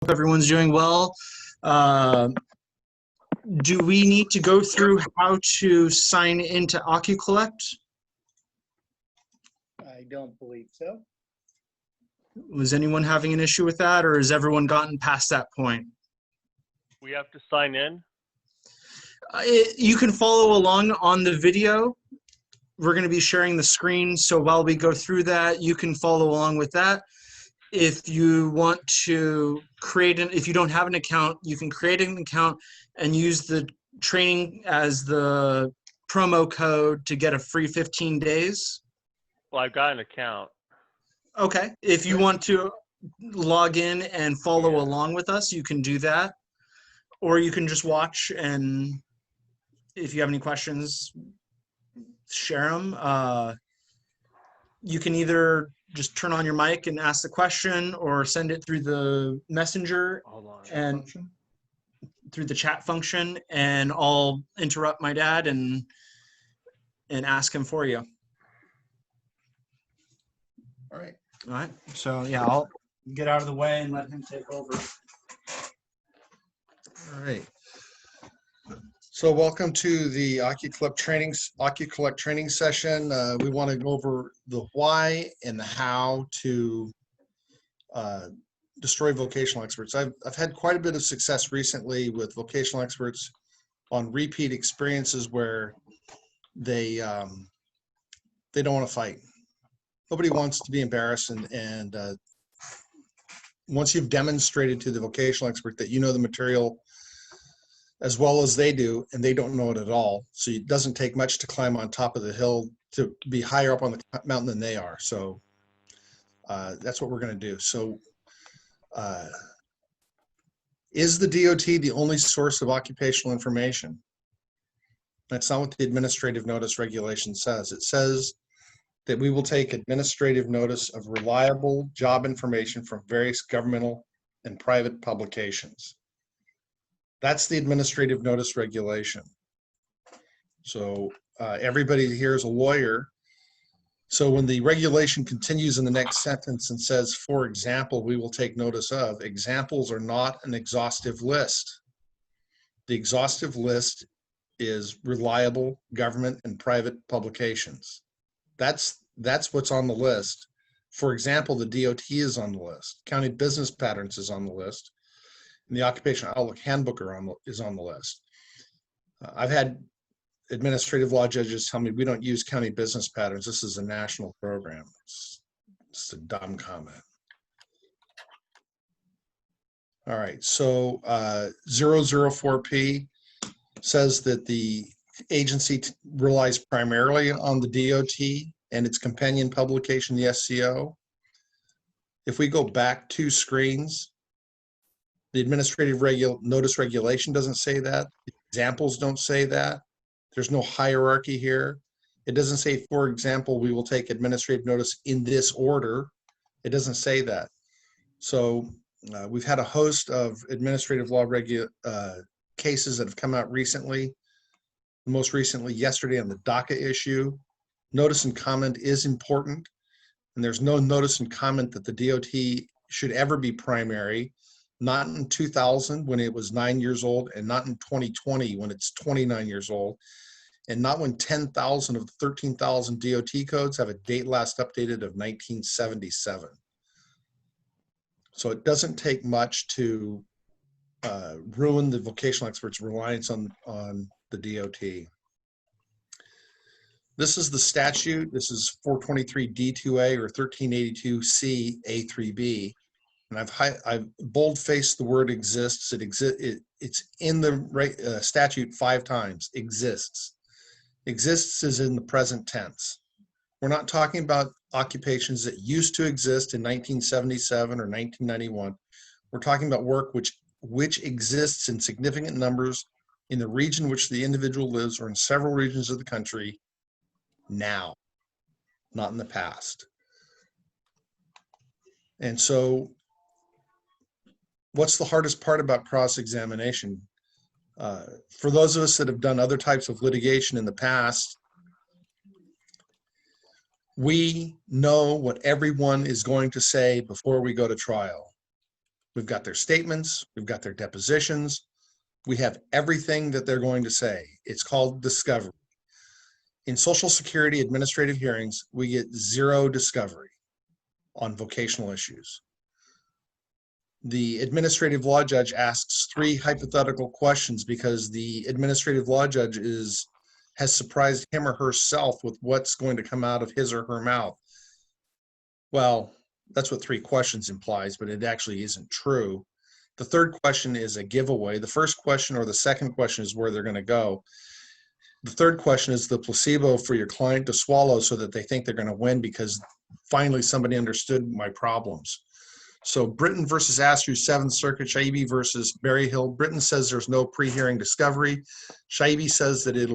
Hope everyone's doing well. Uh, do we need to go through how to sign into Occu Collect? I don't believe so. Was anyone having an issue with that, or has everyone gotten past that point? We have to sign in. You can follow along on the video. We're going to be sharing the screen, so while we go through that, you can follow along with that. If you want to if you don't have an account, you can create an account and use the training as the promo code to get a free 15 days. Well, I've got an account. Okay. If you want to log in and follow Yeah. along with us, you can do that. Or you can just watch, and if you have any questions, share them. You can either just turn on your mic and ask the question, or send it through the messenger Hold on. and through the chat function, and I'll interrupt my dad and ask him for you. All right. All right. So yeah, I'll get out of the way and let him take over. All right. So welcome to the Occu Collect training session. We want to go over the why and the how to destroy vocational experts. I've had quite a bit of success recently with vocational experts on repeat experiences where they don't want to fight. Nobody wants to be embarrassed, and once you've demonstrated to the vocational expert that you know the material as well as they do, and they don't know it at all, so it doesn't take much to climb on top of the hill to be higher up on the mountain than they are. So that's what we're going to do. So is the DOT the only source of occupational information? That's not what the administrative notice regulation says. It says that we will take administrative notice of reliable job information from various governmental and private publications. That's the administrative notice regulation. So everybody here is a lawyer. So when the regulation continues in the next sentence and says, for example, we will take notice of, examples are not an exhaustive list. The exhaustive list is reliable government and private publications. That's what's on the list. For example, the DOT is on the list. County Business Patterns is on the list. And the Occupational Outlook Handbook is on the list. I've had administrative law judges tell me we don't use county business patterns. This is a national program. It's a dumb comment. All right, so 004P says that the agency relies primarily on the DOT and its companion publication, the SCO. If we go back 2 screens, the administrative notice regulation doesn't say that. The examples don't say that. There's no hierarchy here. It doesn't say, for example, we will take administrative notice in this order. It doesn't say that. So we've had a host of administrative law cases that have come out recently. Most recently, yesterday on the DACA issue. Notice and comment is important. And there's no notice and comment that the DOT should ever be primary. Not in 2000 when it was 9 years old, and not in 2020 when it's 29 years old, and not when 10,000 of the 13,000 DOT codes have a date last updated of 1977. So it doesn't take much to ruin the vocational experts' reliance on the DOT. This is the statute. This is 423D2A or 1382C A3B. And I've bold-faced the word exists. It's in the statute 5 times. Exists. Exists is in the present tense. We're not talking about occupations that used to exist in 1977 or 1991. We're talking about work which exists in significant numbers in the region which the individual lives, or in several regions of the country now, not in the past. And so what's the hardest part about cross-examination? For those of us that have done other types of litigation in the past, we know what everyone is going to say before we go to trial. We've got their statements. We've got their depositions. We have everything that they're going to say. It's called discovery. In Social Security administrative hearings, we get zero discovery on vocational issues. The administrative law judge asks 3 hypothetical questions because the administrative law judge has surprised him or herself with what's going to come out of his or her mouth. Well, that's what 3 questions implies, but it actually isn't true. The third question is a giveaway. The first question or the second question is where they're going to go. The third question is the placebo for your client to swallow so that they think they're going to win because finally somebody understood my problems. So Britton versus Astrew, 7th Circuit, Shaibi versus Berryhill. Britton says there's no pre-hearing discovery. Shaibi says that it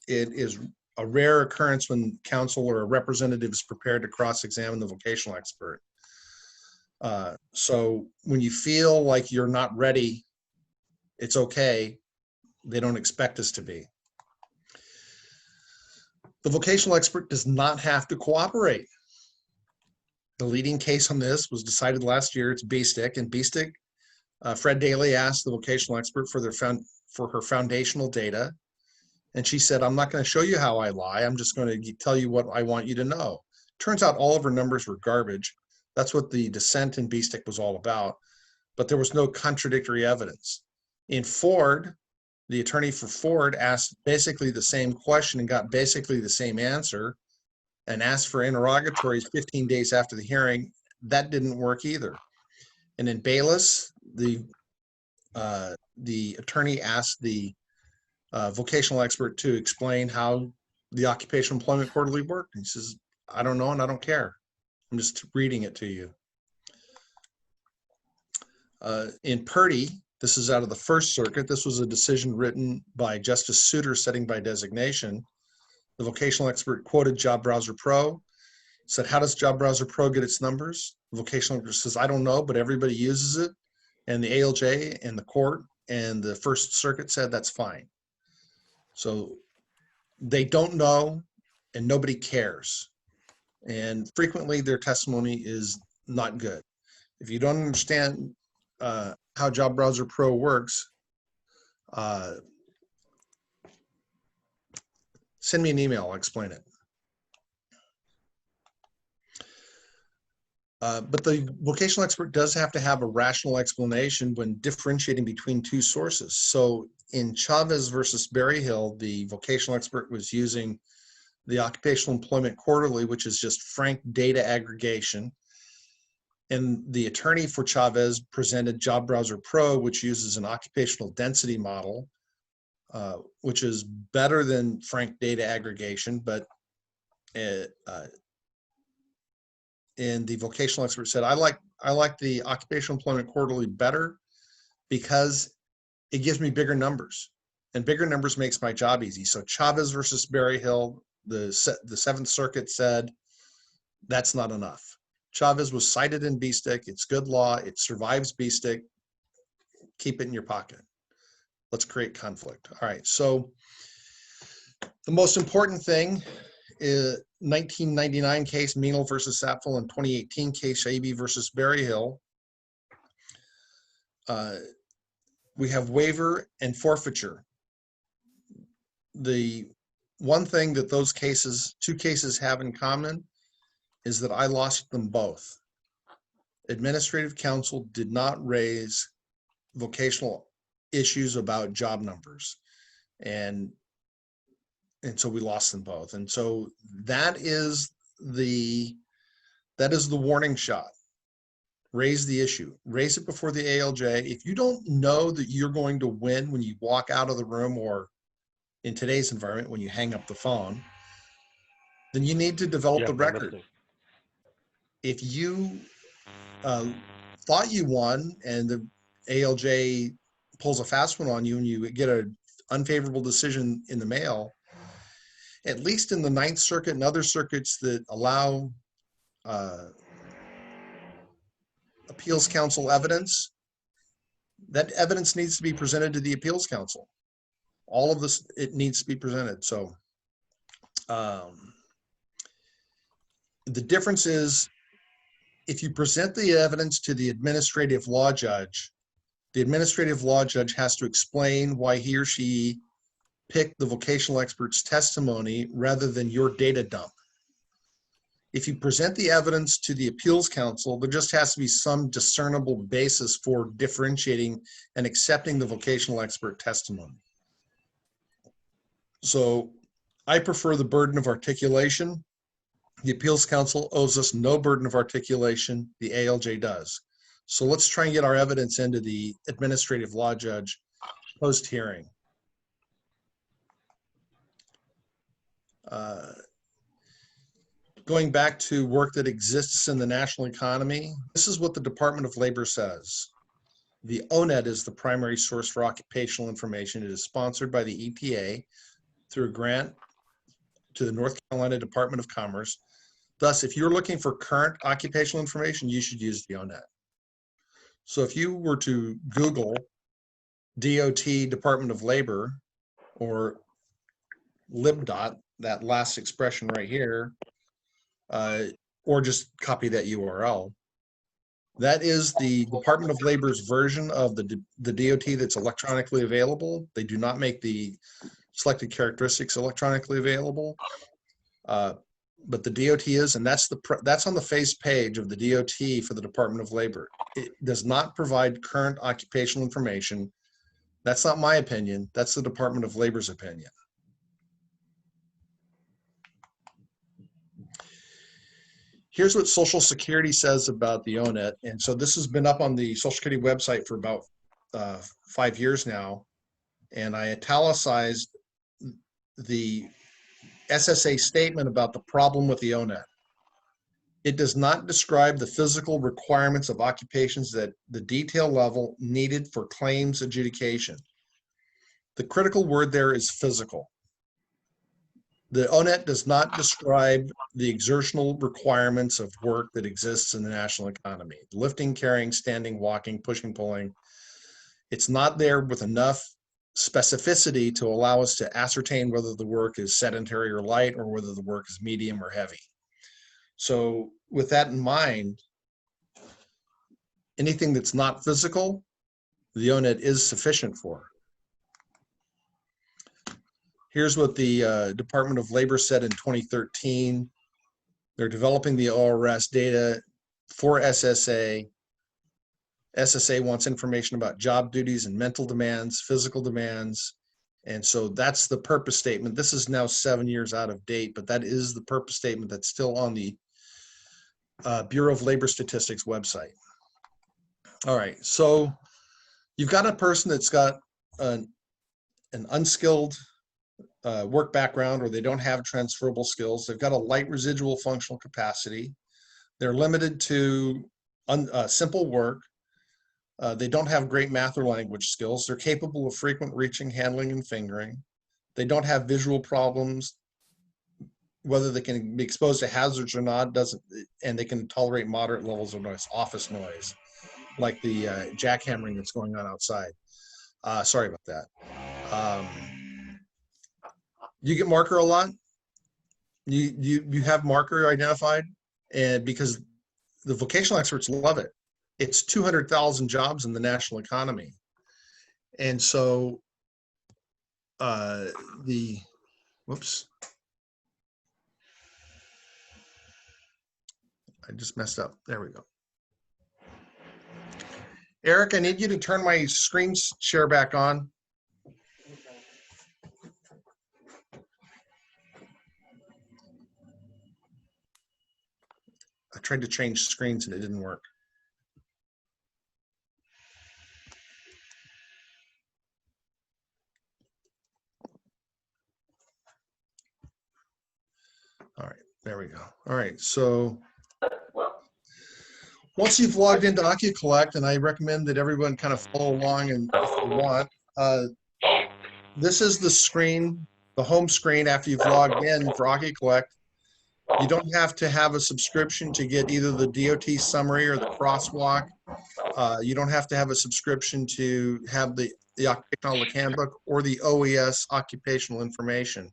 is a rare occurrence when counsel or a representative is prepared to cross-examine the vocational expert. So when you feel like you're not ready, it's okay. They don't expect us to be. The vocational expert does not have to cooperate. The leading case on this was decided last year. It's BSTIC, and BSTIC, Fred Daly asked the vocational expert for her foundational data, and she said, "I'm not going to show you how I lie. I'm just going to tell you what I want you to know." Turns out all of her numbers were garbage. That's what the dissent in BSTIC was all about, but there was no contradictory evidence. In Ford, the attorney for Ford asked basically the same question and got basically the same answer, and asked for interrogatories 15 days after the hearing. That didn't work either. And in Bayless, the attorney asked the vocational expert to explain how the occupational employment quarterly worked. And he says, "I don't know and I don't care. I'm just reading it to you." In Purdy, this is out of the First Circuit. This was a decision written by Justice Souter, setting by designation. The vocational expert quoted Job Browser Pro, said, "How does Job Browser Pro get its numbers?" The vocational expert says, "I don't know, but everybody uses it." And the ALJ and the court and the First Circuit said that's fine. So they don't know and nobody cares. And frequently their testimony is not good. If you don't understand how Job Browser Pro works, send me an email, I'll explain it. But the vocational expert does have to have a rational explanation when differentiating between 2 sources. So in Chavez versus Berryhill, the vocational expert was using the Occupational Employment Quarterly, which is just frank data aggregation. And the attorney for Chavez presented Job Browser Pro, which uses an occupational density model, which is better than frank data aggregation, but and the vocational expert said, I like the Occupational Employment Quarterly better because it gives me bigger numbers, and bigger numbers makes my job easy. So Chavez versus Berryhill, the 7th Circuit said that's not enough. Chavez was cited in BSTIC. It's good law. It survives BSTIC. Keep it in your pocket. Let's create conflict. All right. So the most important thing is 1999 case Meanel versus Sapfel and 2018 case Shaibi versus Berryhill. We have waiver and forfeiture. The one thing that those cases, 2 cases have in common is that I lost them both. Administrative counsel did not raise vocational issues about job numbers. And so we lost them both. And so that is the warning shot. Raise the issue. Raise it before the ALJ. If you don't know that you're going to win when you walk out of the room, or in today's environment, when you hang up the phone, then you need to develop the record. If you thought you won and the ALJ pulls a fast one on you and you get an unfavorable decision in the mail, at least in the 9th Circuit and other circuits that allow appeals counsel evidence, that evidence needs to be presented to the appeals counsel. All of this, it needs to be presented. So the difference is if you present the evidence to the administrative law judge has to explain why he or she picked the vocational expert's testimony rather than your data dump. If you present the evidence to the appeals council, there just has to be some discernible basis for differentiating and accepting the vocational expert testimony. So I prefer the burden of articulation. The appeals council owes us no burden of articulation. The ALJ does. So let's try and get our evidence into the administrative law judge post-hearing. Going back to work that exists in the national economy, this is what the Department of Labor says. The ONET is the primary source for occupational information. It is sponsored by the EPA through a grant to the North Carolina Department of Commerce. Thus, if you're looking for current occupational information, you should use the ONET. So if you were to Google DOT Department of Labor or libdot, that last expression right here, or just copy that URL. That is the Department of Labor's version of the DOT that's electronically available. They do not make the selected characteristics electronically available, but the DOT is, and that's on the face page of the DOT for the Department of Labor. It does not provide current occupational information. That's not my opinion. That's the Department of Labor's opinion. Here's what Social Security says about the ONET. And so this has been up on the Social Security website for about 5 years now. And I italicized the SSA statement about the problem with the ONET. It does not describe the physical requirements of occupations at the detail level needed for claims adjudication. The critical word there is physical. The ONET does not describe the exertional requirements of work that exists in the national economy. Lifting, carrying, standing, walking, pushing, pulling. It's not there with enough specificity to allow us to ascertain whether the work is sedentary or light or whether the work is medium or heavy. So with that in mind, anything that's not physical, the ONET is sufficient for. Here's what the Department of Labor said in 2013. They're developing the ORS data for SSA. SSA wants information about job duties and mental demands, physical demands. And so that's the purpose statement. This is now 7 years out of date, but that is the purpose statement that's still on the Bureau of Labor Statistics website. All right, so you've got a person that's got an unskilled work background, or they don't have transferable skills. They've got a light residual functional capacity. They're limited to simple work. They don't have great math or language skills. They're capable of frequent reaching, handling, and fingering. They don't have visual problems. Whether they can be exposed to hazards or not doesn't, and they can tolerate moderate levels of noise, office noise, like the jackhammering that's going on outside. Sorry about that. You get marker a lot? You have marker identified? And because the vocational experts love it. It's 200,000 jobs in the national economy. And so whoops. I just messed up. There we go. Eric, I need you to turn my screen share back on. I tried to change screens and it didn't work. All right, there we go. All right, so once you've logged into Occu Collect, and I recommend that everyone kind of follow along, and if you want, this is the screen, the home screen after you've logged in for Occu Collect. You don't have to have a subscription to get either the DOT summary or the crosswalk. You don't have to have a subscription to have the occupational handbook or the OES occupational information.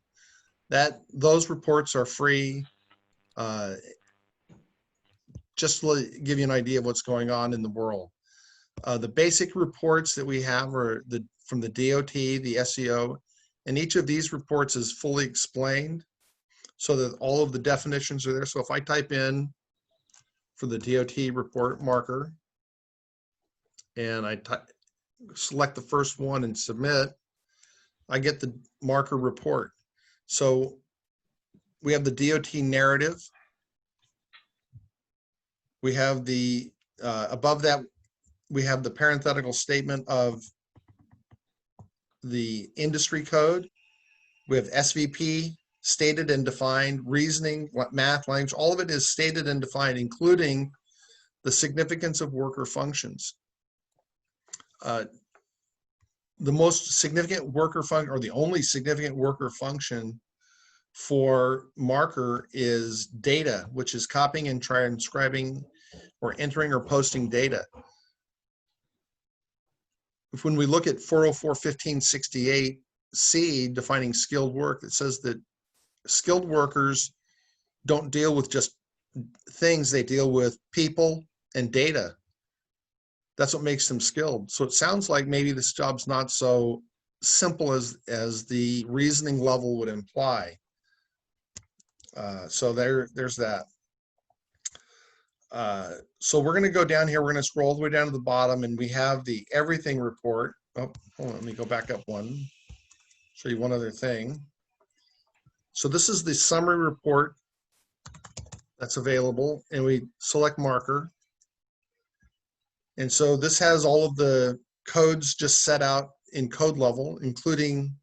Those reports are free. just to give you an idea of what's going on in the world. The basic reports that we have are from the DOT, the SEO, and each of these reports is fully explained so that all of the definitions are there. So if I type in for the DOT report marker and I select the first one and submit, I get the marker report. So we have the DOT narrative. We have the, above that, we have the parenthetical statement of the industry code. We have SVP, stated and defined, reasoning, math, language, all of it is stated and defined, including the significance of worker functions. The most significant worker function, or the only significant worker function for marker, is data, which is copying and transcribing or entering or posting data. When we look at 404.1568C defining skilled work, it says that skilled workers don't deal with just things, they deal with people and data. That's what makes them skilled. So it sounds like maybe this job's not so simple as the reasoning level would imply. So there's that. So we're going to go down here. We're going to scroll all the way down to the bottom, and we have the everything report. Oh, hold on, let me go back up one. Show you one other thing. So this is the summary report that's available, and we select marker. And so this has all of the codes just set out in code level, including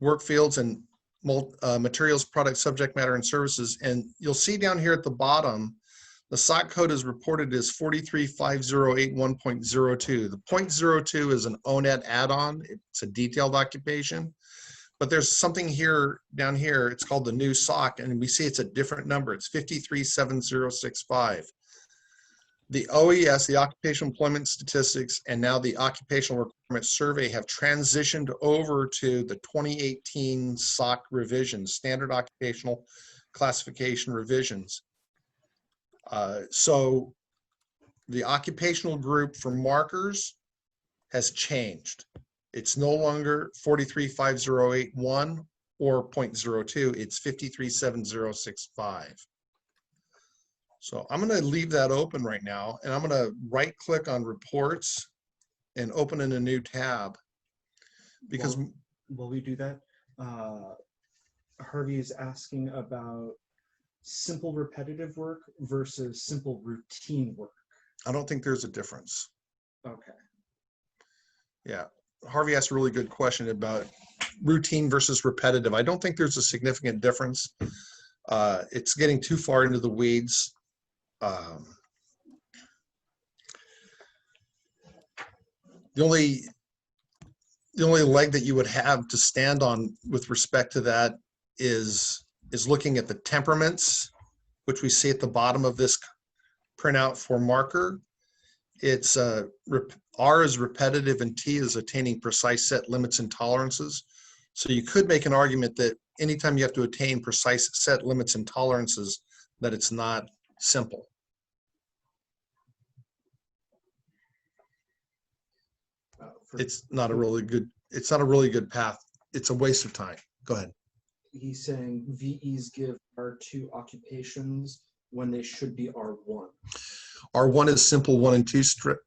work fields and materials, product, subject matter, and services. And you'll see down here at the bottom, the SOC code is reported as 435081.02. The 0.02 is an ONET add-on. It's a detailed occupation. But there's something here, down here, it's called the new SOC, and we see it's a different number. It's 537065. The OES, the Occupational Employment Statistics, and now the Occupational Requirement Survey have transitioned over to the 2018 SOC revisions, Standard Occupational Classification revisions. So the occupational group for markers has changed. It's no longer 435081 or 0.02, it's 537065. So I'm going to leave that open right now, and I'm going to right click on reports and open in a new tab. Because while we do that, Harvey is asking about simple repetitive work versus simple routine work. I don't think there's a difference. Okay. Yeah, Harvey asked a really good question about routine versus repetitive. I don't think there's a significant difference. It's getting too far into the weeds. The only leg that you would have to stand on with respect to that is looking at the temperaments, which we see at the bottom of this printout for marker. It's R is repetitive and T is attaining precise set limits and tolerances. So you could make an argument that anytime you have to attain precise set limits and tolerances, that it's not simple. It's not a really good path. It's a waste of time. Go ahead. He's saying VEs give R2 occupations when they should be R1. R1 is simple one and two step,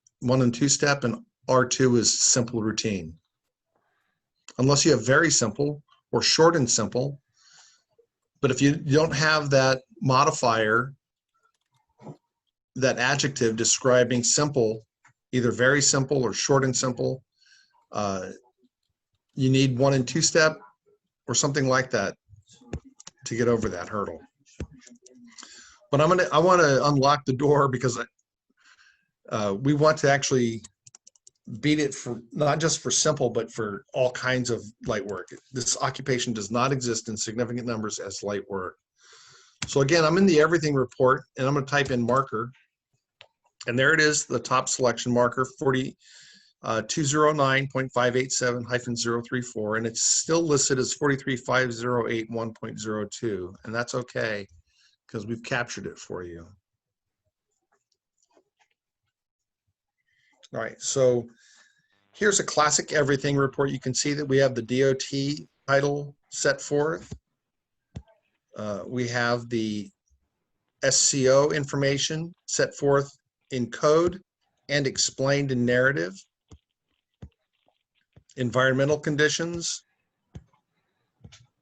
and R2 is simple routine. Unless you have very simple or short and simple. But if you don't have that modifier, that adjective describing simple, either very simple or short and simple, you need one and two step or something like that to get over that hurdle. But I want to unlock the door because we want to actually beat it for not just for simple, but for all kinds of light work. This occupation does not exist in significant numbers as light work. So again, I'm in the everything report, and I'm going to type in marker, and there it is, the top selection marker 209.587-034, and it's still listed as 435081.02, and that's okay because we've captured it for you. All right, so here's a classic everything report. You can see that we have the DOT title set forth. We have the SCO information set forth in code and explained in narrative. Environmental conditions,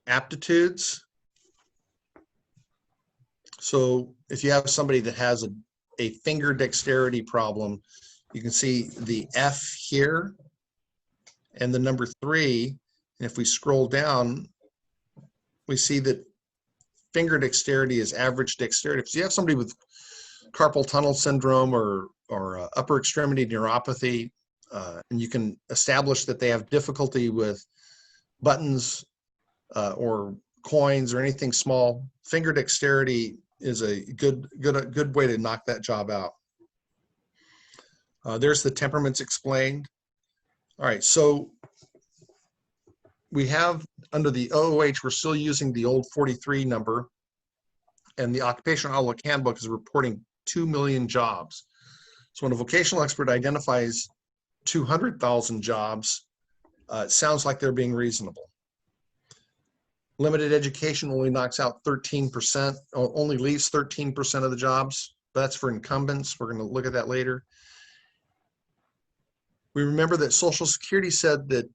aptitudes. So if you have somebody that has a finger dexterity problem, you can see the F here and the number 3. And if we scroll down, we see that finger dexterity is average dexterity. So you have somebody with carpal tunnel syndrome or upper extremity neuropathy, and you can establish that they have difficulty with buttons or coins or anything small. Finger dexterity is a good way to knock that job out. There's the temperaments explained. All right, so we have under the OOH, we're still using the old 43 number, and the Occupational Outlook Handbook is reporting 2 million jobs. So when a vocational expert identifies 200,000 jobs, it sounds like they're being reasonable. Limited education only knocks out 13%, only leaves 13% of the jobs. That's for incumbents. We're going to look at that later. We remember that Social Security said that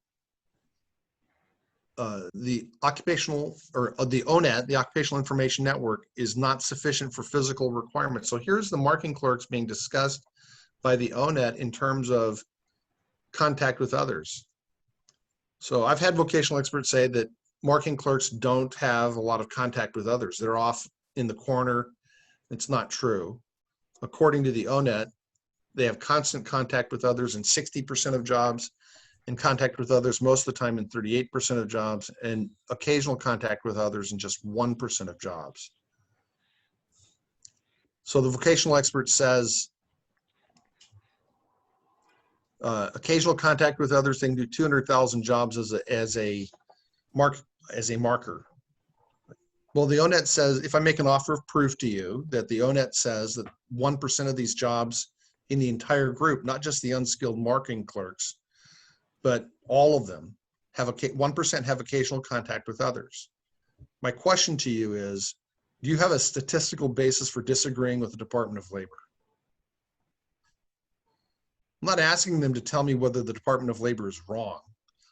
the occupational or the ONET, the Occupational Information Network, is not sufficient for physical requirements. So here's the marking clerks being discussed by the ONET in terms of contact with others. So I've had vocational experts say that marking clerks don't have a lot of contact with others. They're off in the corner. It's not true. According to the ONET, they have constant contact with others in 60% of jobs, and contact with others most of the time in 38% of jobs, and occasional contact with others in just 1% of jobs. So the vocational expert says occasional contact with others, they can do 200,000 jobs as a marker. Well, the ONET says, if I make an offer of proof to you that the ONET says that 1% of these jobs in the entire group, not just the unskilled marking clerks, but all of them have 1% have occasional contact with others. My question to you is, do you have a statistical basis for disagreeing with the Department of Labor? I'm not asking them to tell me whether the Department of Labor is wrong.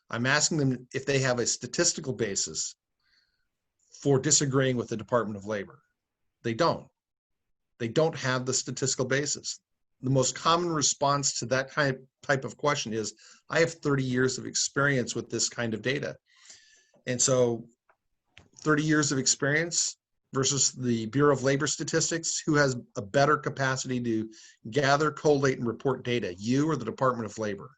I'm asking them if they have a statistical basis for disagreeing with the Department of Labor. They don't. They don't have the statistical basis. The most common response to that type of question is, I have 30 years of experience with this kind of data. And so 30 years of experience versus the Bureau of Labor Statistics, who has a better capacity to gather, collate, and report data, you or the Department of Labor?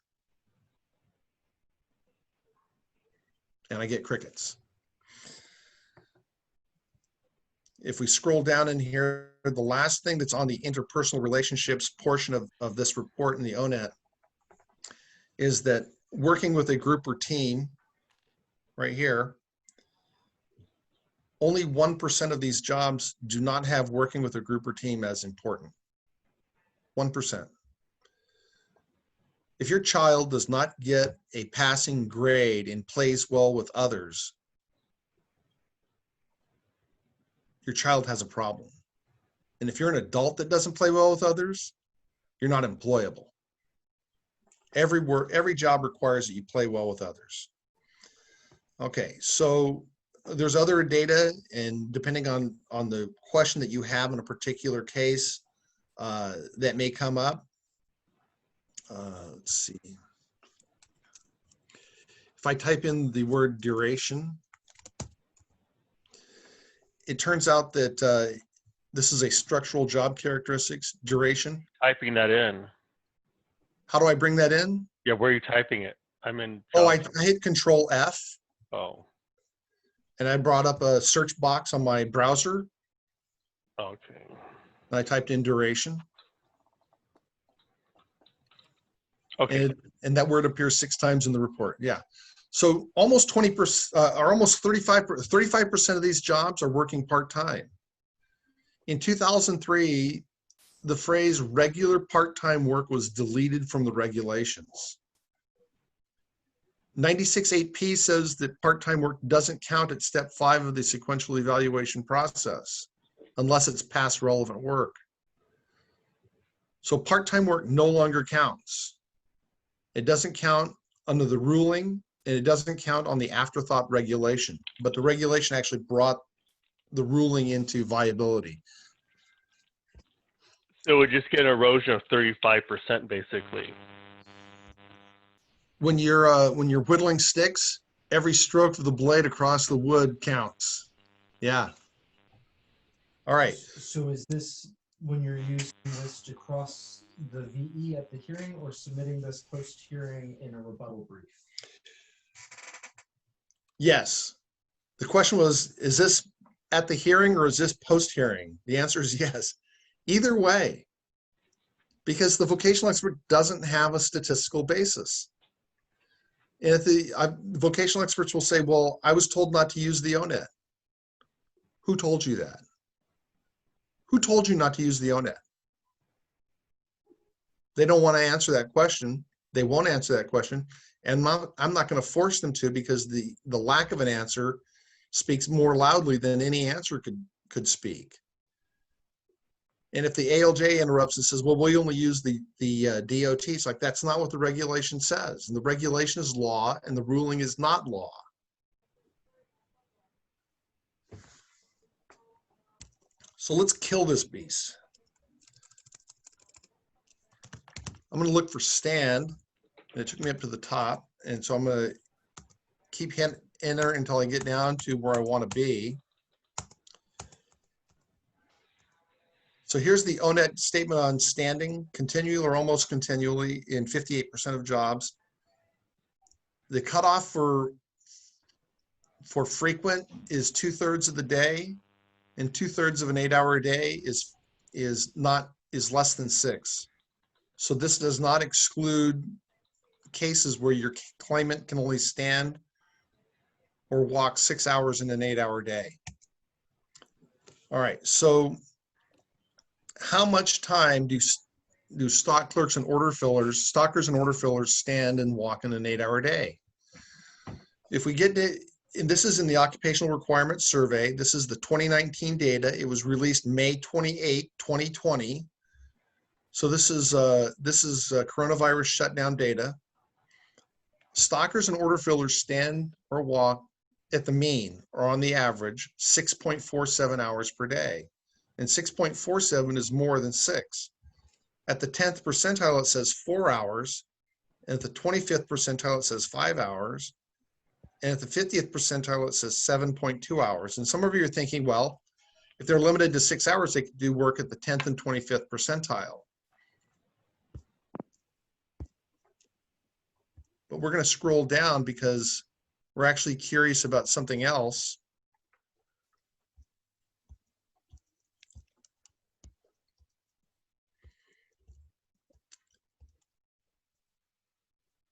And I get crickets. If we scroll down in here, the last thing that's on the interpersonal relationships portion of this report in the ONET is that working with a group or team, right here, only 1% of these jobs do not have working with a group or team as important. 1%. If your child does not get a passing grade and plays well with others, your child has a problem. And if you're an adult that doesn't play well with others, you're not employable. Every job requires that you play well with others. Okay, so there's other data, and depending on the question that you have in a particular case, that may come up. Let's see. If I type in the word duration, it turns out that this is a structural job characteristics, duration. Typing that in. How do I bring that in? Yeah, where are you typing it? I'm in. Oh, I hit Control F. Oh. And I brought up a search box on my browser. Okay. And I typed in duration. Okay. And that word appears 6 times in the report. Yeah. So almost 20%, or almost 35% of these jobs are working part-time. In 2003, the phrase regular part-time work was deleted from the regulations. 96.8P says that part-time work doesn't count at step 5 of the sequential evaluation process unless it's past relevant work. So part-time work no longer counts. It doesn't count under the ruling, and it doesn't count on the afterthought regulation, but the regulation actually brought the ruling into viability. So we just get an erosion of 35% basically. When you're whittling sticks, every stroke of the blade across the wood counts. Yeah. All right. So is this when you're using this to cross the VE at the hearing, or submitting this post-hearing in a rebuttal brief? Yes. The question was, is this at the hearing or is this post-hearing? The answer is yes. Either way, because the vocational expert doesn't have a statistical basis. And if the vocational experts will say, well, I was told not to use the ONET. Who told you that? Who told you not to use the ONET? They don't want to answer that question. They won't answer that question. And I'm not going to force them to, because the lack of an answer speaks more loudly than any answer could speak. And if the ALJ interrupts and says, well, we only use the DOT, it's like, that's not what the regulation says. And the regulation is law and the ruling is not law. So let's kill this beast. I'm going to look for stand. And it took me up to the top. And so I'm going to keep enter until I get down to where I want to be. So here's the ONET statement on standing, continually or almost continually in 58% of jobs. The cutoff for frequent is 2/3 of the day, and 2/3 of an 8-hour day is less than 6. So this does not exclude cases where your claimant can only stand or walk 6 hours in an 8-hour day. All right, so how much time do stock clerks and order fillers, stockers and order fillers stand and walk in an 8-hour day? If we get to, and this is in the Occupational Requirements Survey, this is the 2019 data. It was released May 28, 2020. So this is coronavirus shutdown data. Stockers and order fillers stand or walk at the mean, or on the average, 6.47 hours per day. And 6.47 is more than 6. At the 10th percentile, it says 4 hours. And at the 25th percentile, it says 5 hours. And at the 50th percentile, it says 7.2 hours. And some of you are thinking, well, if they're limited to 6 hours, they could do work at the 10th and 25th percentile. But we're going to scroll down because we're actually curious about something else.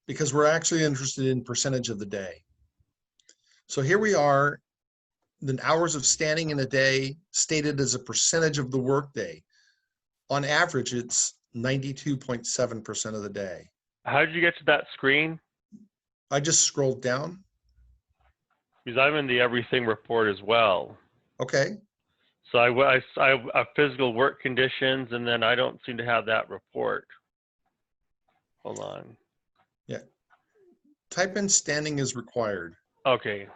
Because we're actually interested in percentage of the day. So here we are, the hours of standing in a day stated as a percentage of the workday. On average, it's 92.7% of the day. How did you get to that screen? I just scrolled down. Because I'm in the everything report as well. Okay. So I have physical work conditions, and then I don't seem to have that report. Hold on. Yeah. Type in standing is required. Okay.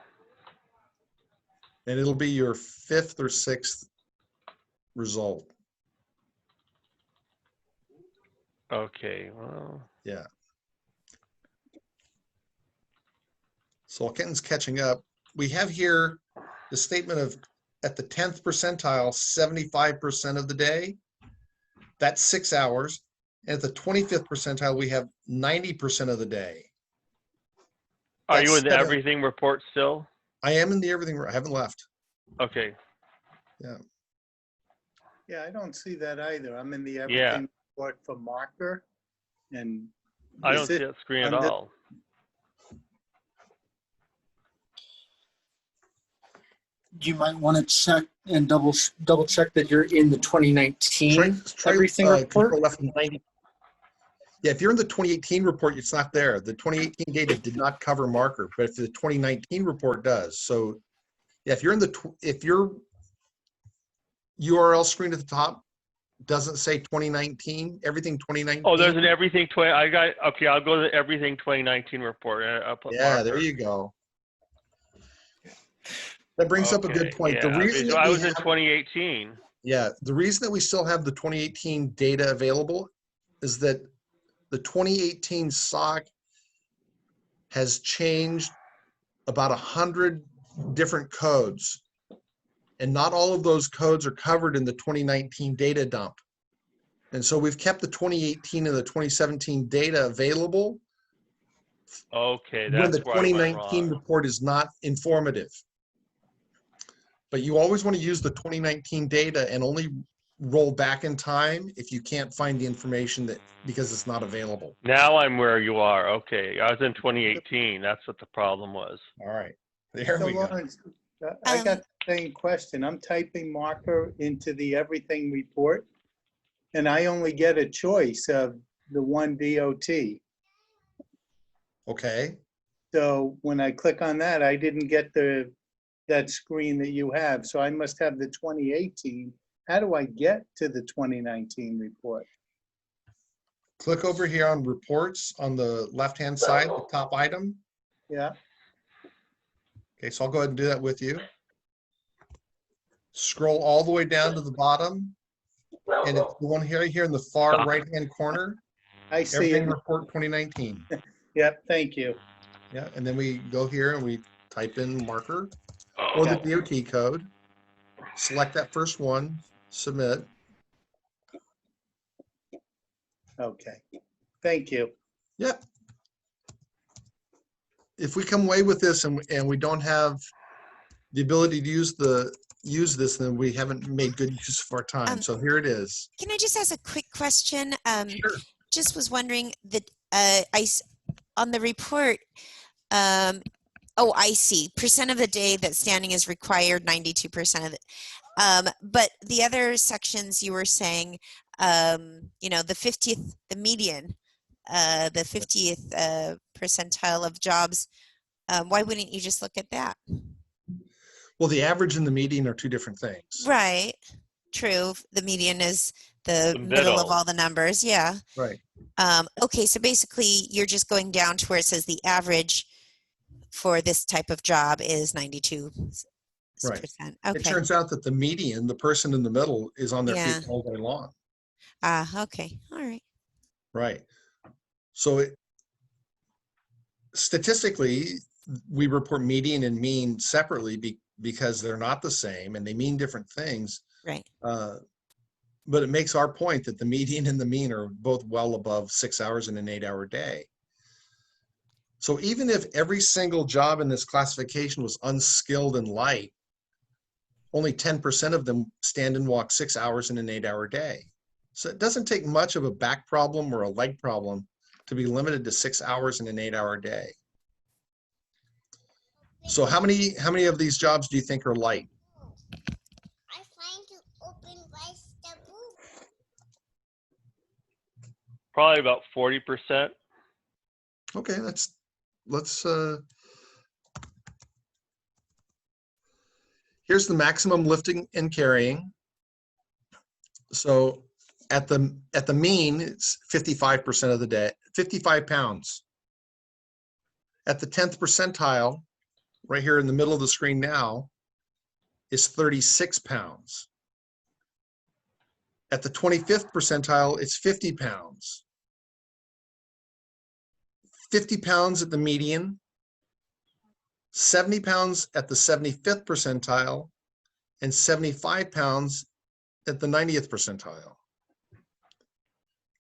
And it'll be your 5th or 6th result. Okay. Well. Yeah. So Kenton's catching up. We have here the statement of at the 10th percentile, 75% of the day. That's 6 hours. And at the 25th percentile, we have 90% of the day. Are you in the everything report still? I am in the everything. I haven't left. Okay. Yeah. Yeah, I don't see that either. I'm in the everything report for marker, and I don't see that screen at all. you might want to check and double check that you're in the 2019 Try everything report. Control F90. Yeah, if you're in the 2018 report, it's not there. The 2018 data did not cover marker, but if the 2019 report does. So yeah, if you're in the, if your URL screen at the top doesn't say 2019, everything 2019. Oh, there's an everything 20. I got, okay, I'll go to the everything 2019 report. I'll put Yeah, marker. there you go. That brings up a good point. Yeah, The reason so that I we was in have, 2018. yeah, the reason that we still have the 2018 data available is that the 2018 SOC has changed about 100 different codes. And not all of those codes are covered in the 2019 data dump. And so we've kept the 2018 and the 2017 data available Okay, when that's the where I went 2019 wrong. report is not informative. But you always want to use the 2019 data and only roll back in time if you can't find the information that because it's not available. Now I'm where you are. Okay, I was in 2018. That's what the problem was. All right, there So we go. Lawrence, I got the same question. I'm typing marker into the everything report, and I only get a choice of the one DOT. Okay, So when I click on that, I didn't get that screen that you have. So I must have the 2018. How do I get to the 2019 report? click over here on reports on the left-hand side, the top item. Yeah, Okay, so I'll go ahead and do that with you. Scroll all the way down to the bottom, and it's the one here in the far right-hand corner. I see Everything it. report 2019. Yep, thank you. Yeah, and then we go here and we type in marker or the DOT code. Select that first one, submit. Okay, thank you. Yep. If we come away with this and we don't have the ability to use this, then we haven't made good use of our time. So here it is. Can I just ask a quick question? Sure. Just was wondering that on the report, oh, I see. Percent of the day that standing is required, 92% of it. But the other sections you were saying, you know, the 50th, the median, the 50th percentile of jobs. Why wouldn't you just look at that? Well, the average and the median are two different things. Right. True. The median is the middle of middle. all the numbers. Yeah. Right. Okay. So basically, you're just going down to where it says the average for this type of job is 92%. Right. Okay. It turns out that the median, the person in the middle, is on their Yeah. feet all day long. Okay. All right. Right. So statistically, we report median and mean separately because they're not the same and they mean different things. Right. But it makes our point that the median and the mean are both well above 6 hours in an 8-hour day. So even if every single job in this classification was unskilled and light, only 10% of them stand and walk 6 hours in an 8-hour day. So it doesn't take much of a back problem or a leg problem to be limited to 6 hours in an 8-hour day. So how many of these jobs do you think are light? I'm trying to open vegetable. Probably about 40%. Okay, let's here's the maximum lifting and carrying. So at the mean, it's 55% of the day, 55 pounds. At the 10th percentile, right here in the middle of the screen now, is 36 pounds. At the 25th percentile, it's 50 pounds. 50 pounds at the median, 70 pounds at the 75th percentile, and 75 pounds at the 90th percentile.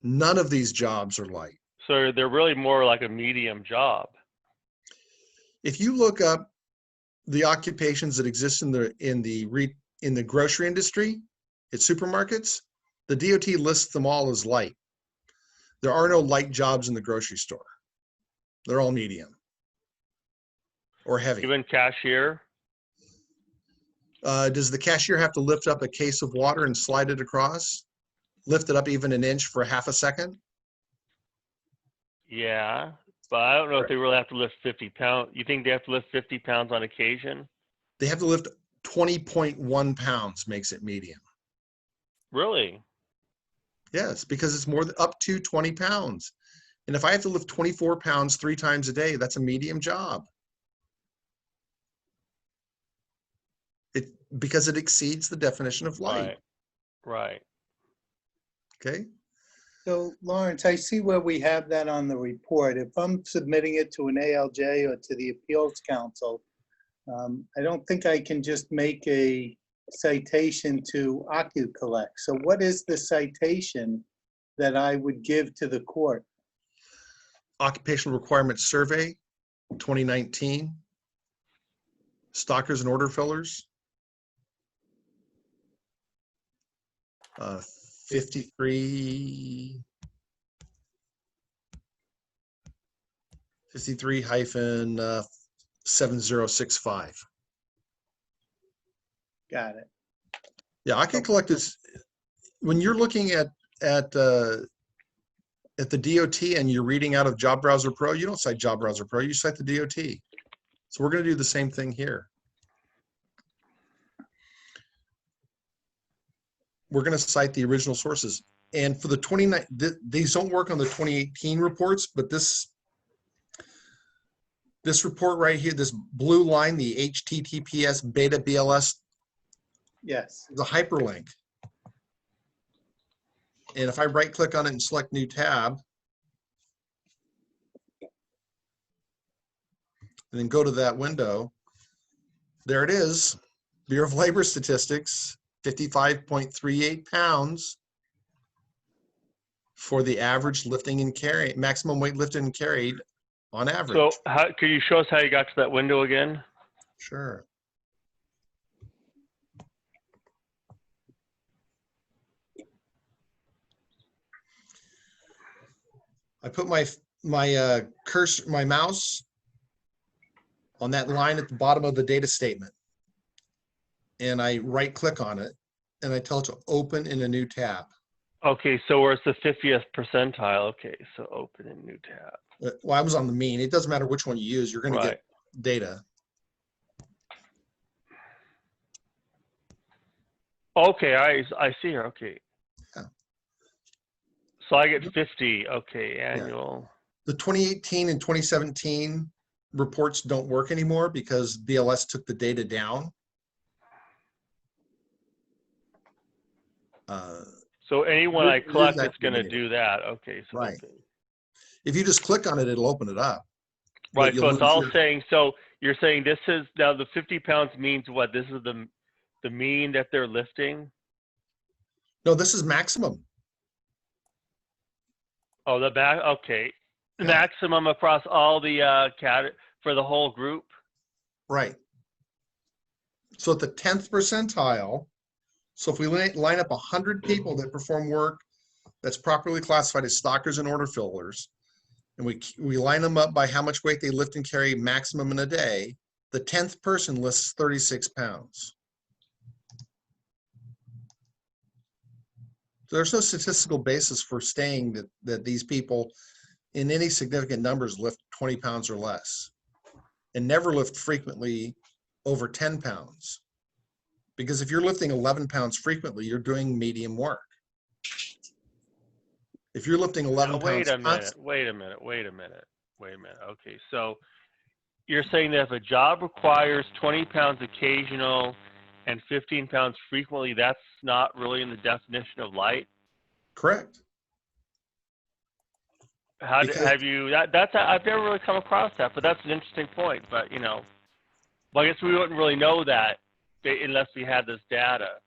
None of these jobs are light. So they're really more like a medium job. If you look up the occupations that exist in the grocery industry, at supermarkets, the DOT lists them all as light. There are no light jobs in the grocery store. They're all medium or heavy. Even cashier. Does the cashier have to lift up a case of water and slide it across? Lift it up even an inch for half a second? Yeah, but I don't know if they really have to lift 50 pounds. You think they have to lift 50 pounds on occasion? They have to lift 20.1 pounds makes it medium. Really? Yes, because it's more than up to 20 pounds. And if I have to lift 24 pounds 3 times a day, that's a medium job. Because it exceeds the definition of light. Right. Okay. So Lawrence, I see where we have that on the report. If I'm submitting it to an ALJ or to the Appeals Council, I don't think I can just make a citation to Occu Collect. So what is the citation that I would give to the court? Occupational Requirements Survey, 2019. Stockers and order fillers. 53 hyphen 7065. Got it. Yeah, Occu Collect is, when you're looking at the DOT and you're reading out of Job Browser Pro, you don't cite Job Browser Pro, you cite the DOT. So we're going to do the same thing here. We're going to cite the original sources. And for the 29, these don't work on the 2018 reports, but this report right here, this blue line, the HTTPS beta BLS, Yes. the hyperlink. And if I right click on it and select new tab, and then go to that window, there it is, Bureau of Labor Statistics, 55.38 pounds for the average lifting and carry, maximum weight lifted and carried on average. So could you show us how you got to that window again? Sure. I put my cursor, my mouse on that line at the bottom of the data statement. And I right click on it and I tell it to open in a new tab. Okay, so where's the 50th percentile? Okay, so open a new tab. Well, I was on the mean. It doesn't matter which one you use. You're going to get data. Okay, I see here. Okay. Yeah. So I get 50. Okay, annual. The 2018 and 2017 reports don't work anymore because BLS took the data down. So anyone I collect, it's going to do that. Okay, so right. Open. If you just click on it, it'll open it up. Right. So it's all saying. So you're saying this is now the 50 pounds means what? This is the mean that they're lifting. No, this is maximum. Oh, the back. Okay, the Yeah. maximum across all the for the whole group. Right. So at the 10th percentile, so if we line up 100 people that perform work that's properly classified as stockers and order fillers, and we line them up by how much weight they lift and carry maximum in a day, the 10th person lifts 36 pounds. So there's no statistical basis for saying that these people in any significant numbers lift 20 pounds or less and never lift frequently over 10 pounds. Because if you're lifting 11 pounds frequently, you're doing medium work. If you're lifting 11 pounds. Wait a minute. Okay, so you're saying that if a job requires 20 pounds occasional and 15 pounds frequently, that's not really in the definition of light? Correct. Have you, I've never really come across that, but that's an interesting point. But, well, I guess we wouldn't really know that unless we had this data.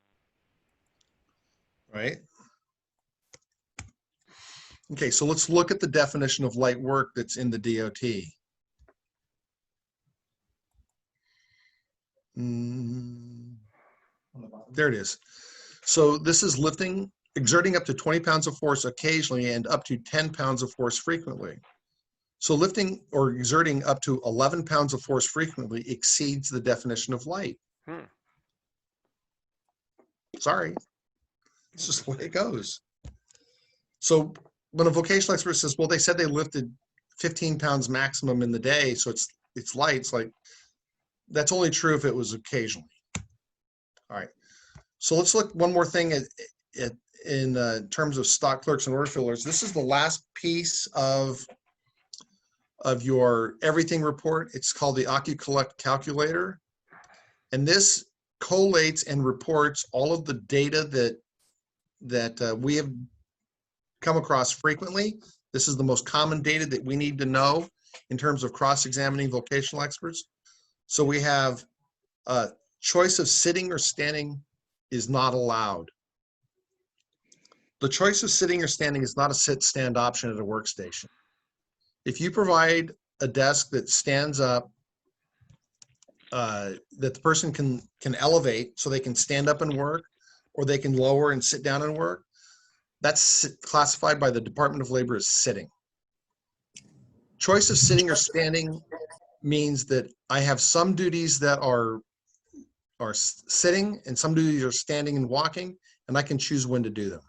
Right. Okay, so let's look at the definition of light work that's in the DOT. There it is. So this is lifting, exerting up to 20 pounds of force occasionally and up to 10 pounds of force frequently. So lifting or exerting up to 11 pounds of force frequently exceeds the definition of light. Sorry. It's just the way it goes. So when a vocational expert says, well, they said they lifted 15 pounds maximum in the day, so it's light, it's like, that's only true if it was occasionally. All right. So let's look one more thing in terms of stock clerks and order fillers. This is the last piece of your everything report. It's called the Occu Collect calculator. And this collates and reports all of the data that we have come across frequently. This is the most common data that we need to know in terms of cross-examining vocational experts. So we have choice of sitting or standing is not allowed. The choice of sitting or standing is not a sit-stand option at a workstation. If you provide a desk that stands up, that the person can elevate so they can stand up and work, or they can lower and sit down and work, that's classified by the Department of Labor as sitting. Choice of sitting or standing means that I have some duties that are sitting and some duties are standing and walking, and I can choose when to do them.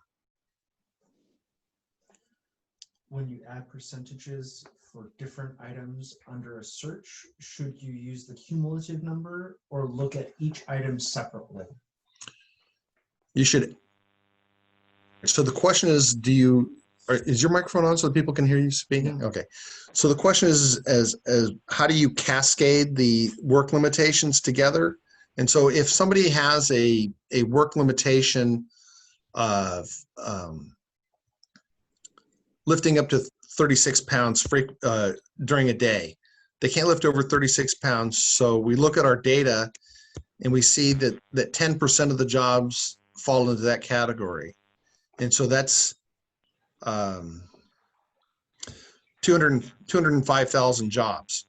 When you add percentages for different items under a search, should you use the cumulative number or look at each item separately? You should. So the question is, is your microphone on so that people can hear you speaking? Yeah. Okay. So the question is, as how do you cascade the work limitations together? And so if somebody has a work limitation of lifting up to 36 pounds during a day, they can't lift over 36 pounds. So we look at our data and we see that 10% of the jobs fall into that category. And so that's 205,000 jobs.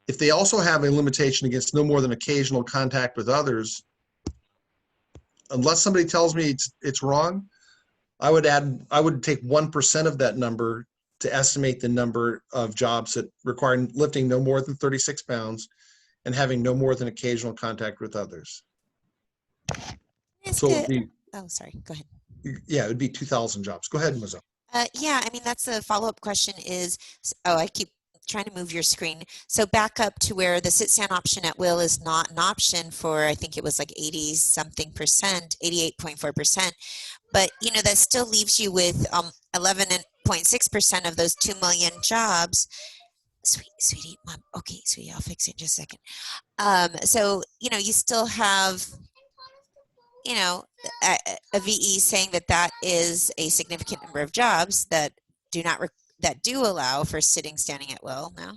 If they also have a limitation against no more than occasional contact with others, unless somebody tells me it's wrong, I would take 1% of that number to estimate the number of jobs that require lifting no more than 36 pounds and having no more than occasional contact with others. So it would be, oh, sorry, go ahead. Yeah, it would be 2,000 jobs. Go ahead, Mazo. Yeah, I mean, that's a follow-up question is, oh, I keep trying to move your screen. So back up to where the sit-stand option at will is not an option for, I think it was like 80-something percent, 88.4%. But, you know, that still leaves you with 11.6% of those 2 million jobs. Sweetie, Mom, okay, sweetie, I'll fix it in just a second. So, you know, you still have, you know, a VE saying that is a significant number of jobs that do allow for sitting, standing at will now.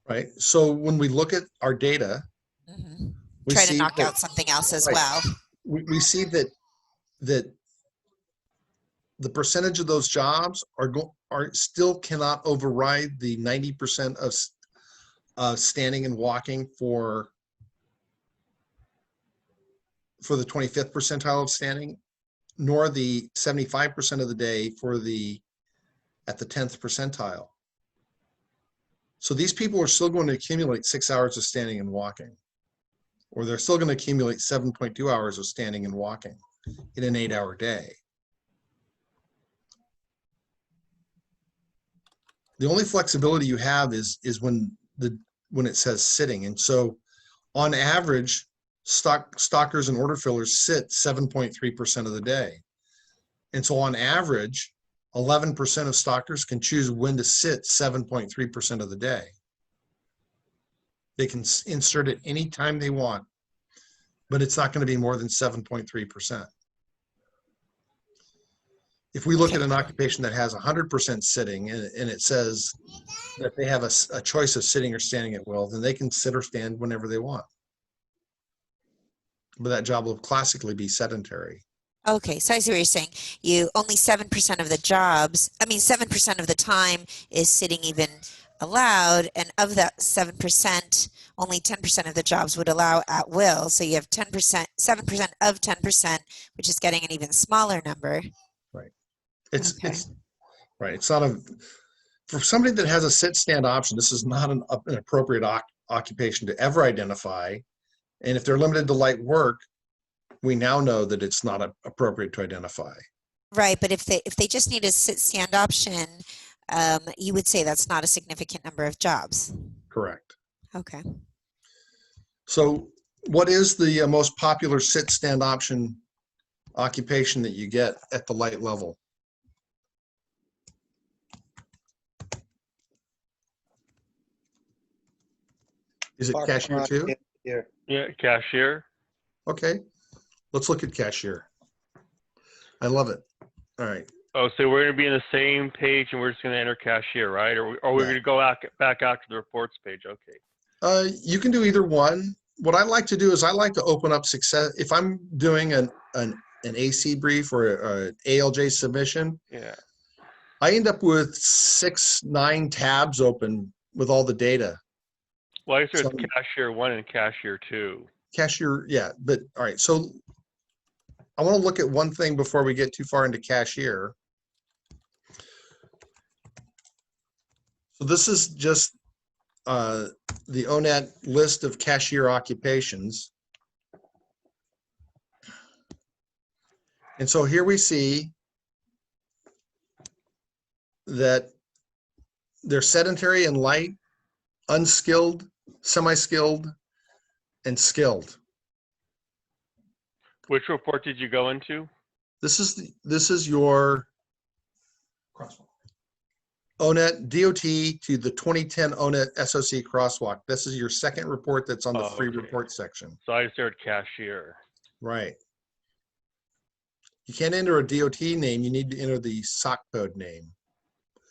Right. So when we look at our data, we try to see knock out something else as well. We see that the percentage of those jobs are still cannot override the 90% of standing and walking for the 25th percentile of standing, nor the 75% of the day at the 10th percentile. So these people are still going to accumulate 6 hours of standing and walking, or they're still going to accumulate 7.2 hours of standing and walking in an 8-hour day. The only flexibility you have is when it says sitting. And so on average, stockers and order fillers sit 7.3% of the day. And so on average, 11% of stockers can choose when to sit 7.3% of the day. They can insert it anytime they want, but it's not going to be more than 7.3%. If we look at an occupation that has 100% sitting and it says that they have a choice of sitting or standing at will, then they can sit or stand whenever they want. But that job will classically be sedentary. Okay, so I see what you're saying. You only 7% of the jobs, 7% of the time is sitting even allowed, and of that 7%, only 10% of the jobs would allow at will. So you have 10%, 7% of 10%, which is getting an even smaller number. Right. It's right. It's not for somebody that has a sit-stand option. This is not an appropriate occupation to ever identify. And if they're limited to light work, we now know that it's not appropriate to identify. Right, but if they just need a sit-stand option, you would say that's not a significant number of jobs. Correct. Okay. So what is the most popular sit-stand option occupation that you get at the light level? Is it Parking cashier lot too? here. Yeah, cashier. Okay, let's look at cashier. I love it. All right. Oh, so we're going to be in the same page and we're just going to enter cashier, right? Or we're Yeah. going to go back out to the reports page. Okay. You can do either one. What I like to do is I like to open up success. If I'm doing an AC brief or an ALJ submission, Yeah. I end up with 6, 9 tabs open with all the data. Well, I guess there's So- cashier 1 and cashier 2. Cashier, yeah, but all right. So I want to look at one thing before we get too far into cashier. So this is just the ONET list of cashier occupations. And so here we see that they're sedentary and light, unskilled, semi-skilled, and skilled. Which report did you go into? This is your Crosswalk. ONET DOT to the 2010 ONET SOC crosswalk. This is your second report that's on the Oh, free okay. report section. So I just heard cashier. Right. You can't enter a DOT name. You need to enter the SOC code name.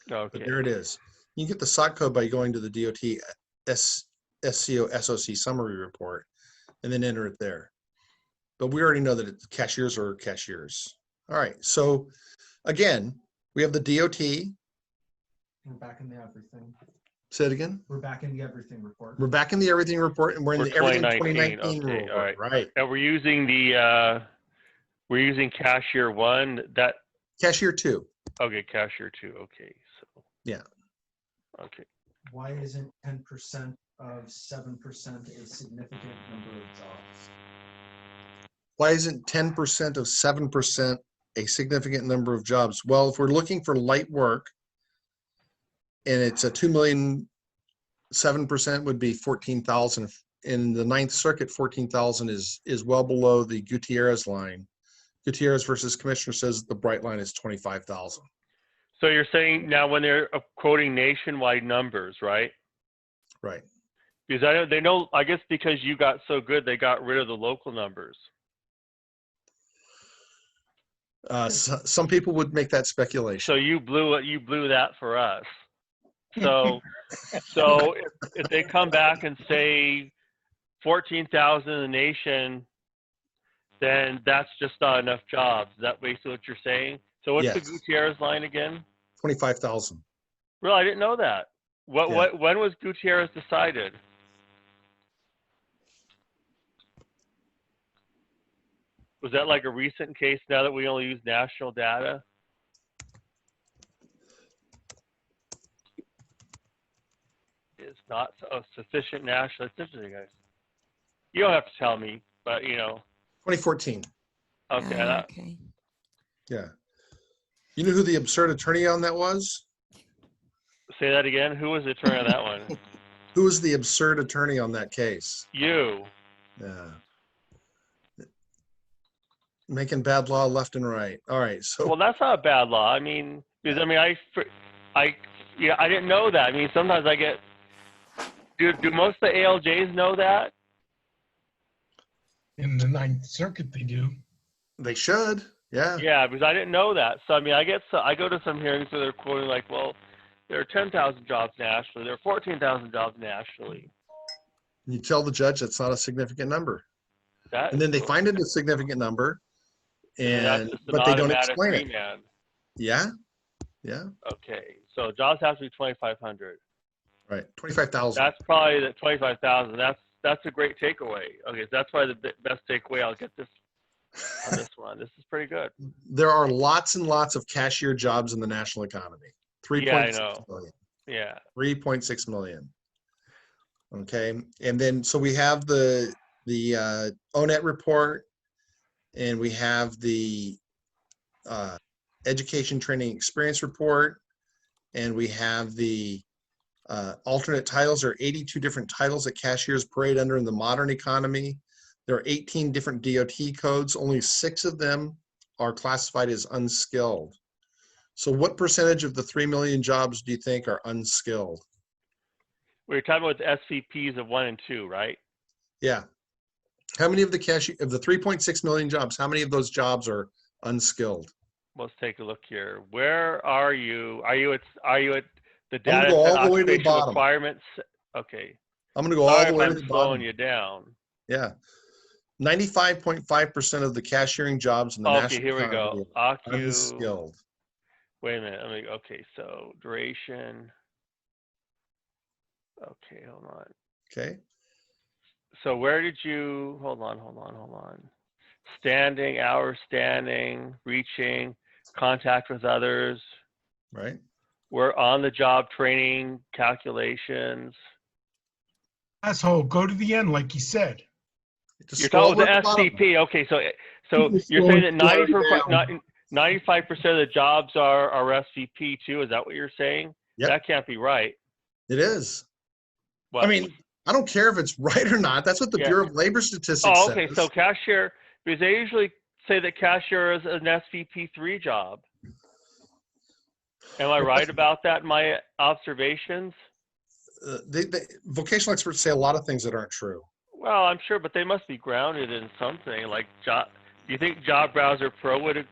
But Okay. there it is. You can get the SOC code by going to the DOT SCO SOC summary report and then enter it there. But we already know that cashiers are cashiers. All right. So again, we have the DOT. We're back in the everything. Say it again. We're back in the everything report. We're back in the everything report and we're in For the everything 2019, 2019 okay, report. all right. Right. And we're using we're using cashier 1. That Cashier 2. okay, cashier 2. Okay, so Yeah. Okay. Why isn't 10% of 7% a significant number of jobs? Why isn't 10% of 7% a significant number of jobs? Well, if we're looking for light work and it's a 2 million, 7% would be 14,000. In the Ninth Circuit, 14,000 is well below the Gutierrez line. Gutierrez versus Commissioner says the bright line is 25,000. So you're saying now when they're quoting nationwide numbers, right? Right. Because they know, I guess because you got so good, they got rid of the local numbers. Some people would make that speculation. So you blew it. You blew that for us. So, so if they come back and say 14,000 in the nation, then that's just not enough jobs. Is that basically what you're saying? So what's the Yes. Gutierrez line again? 25,000. Really, I didn't know that. Yeah. When was Gutierrez decided? Was that like a recent case now that we only use national data? It's not a sufficient national. It's interesting, guys. You don't have to tell me, but you know. 2014. Okay. Okay. Yeah. You know who the absurd attorney on that was? Say that again. Who was the attorney on that one? Who was the absurd attorney on that case? You. Yeah. Making bad law left and right. All right. So Well, that's not a bad law. I mean, because I mean, I didn't know that. I mean, sometimes I get. Do most of the ALJs know that? In the Ninth Circuit, they do. they should. Yeah. Yeah, because I didn't know that. So I mean, I go to some hearings where they're quoting like, well, there are 10,000 jobs nationally, there are 14,000 jobs nationally. You tell the judge that's not a significant number. That And then is they cool. find it a significant number And that's and just an but they don't automatic explain it. remand. Yeah. Yeah. Okay, so jobs have to be 2,500. Right. 25,000. That's probably the 25,000. That's a great takeaway. Okay, so that's probably the best takeaway. I'll get this on this one. This is pretty good. There are lots and lots of cashier jobs in the national economy. 3.6 Yeah, I know. million. Yeah. 3.6 million. Okay. And then, so we have the ONET report and we have the education training experience report, and we have the alternate titles. There are 82 different titles that cashiers parade under in the modern economy. There are 18 different DOT codes. Only 6 of them are classified as unskilled. So what percentage of the 3 million jobs do you think are unskilled? We're talking about the SVPs of 1 and 2, right? Yeah. How many of the 3.6 million jobs, how many of those jobs are unskilled? Let's take a look here. Where are you? Are you at the gonna data go set all the way to the occupational bottom. requirements? Okay. I'm going to go all Sorry the if way to I'm the slowing bottom. you down. Yeah. 95.5% of the cashiering jobs in the Okay, national here we go. economy are Occu. unskilled. Wait a minute. Okay, so duration. Okay, hold on. Okay. So where did you, hold on. Standing, hours standing, reaching, contact with others. Right. We're on the job training calculations. Asshole, go to the end, like you said. Just You're scroll talking about to the the bottom. SCP. Okay, so you're saying that 95% of the jobs are SVP too? Is that what you're saying? Yep. That can't be right. It is. What? I mean, I don't care if it's right or not. That's what the Yeah. Bureau of Labor Statistics Oh, says. okay. So cashier, because they usually say that cashier is an SVP3 job. Am I right about that in my observations? Vocational experts say a lot of things that aren't true. Well, I'm sure, but they must be grounded in something like job. Do you think Job Browser Pro would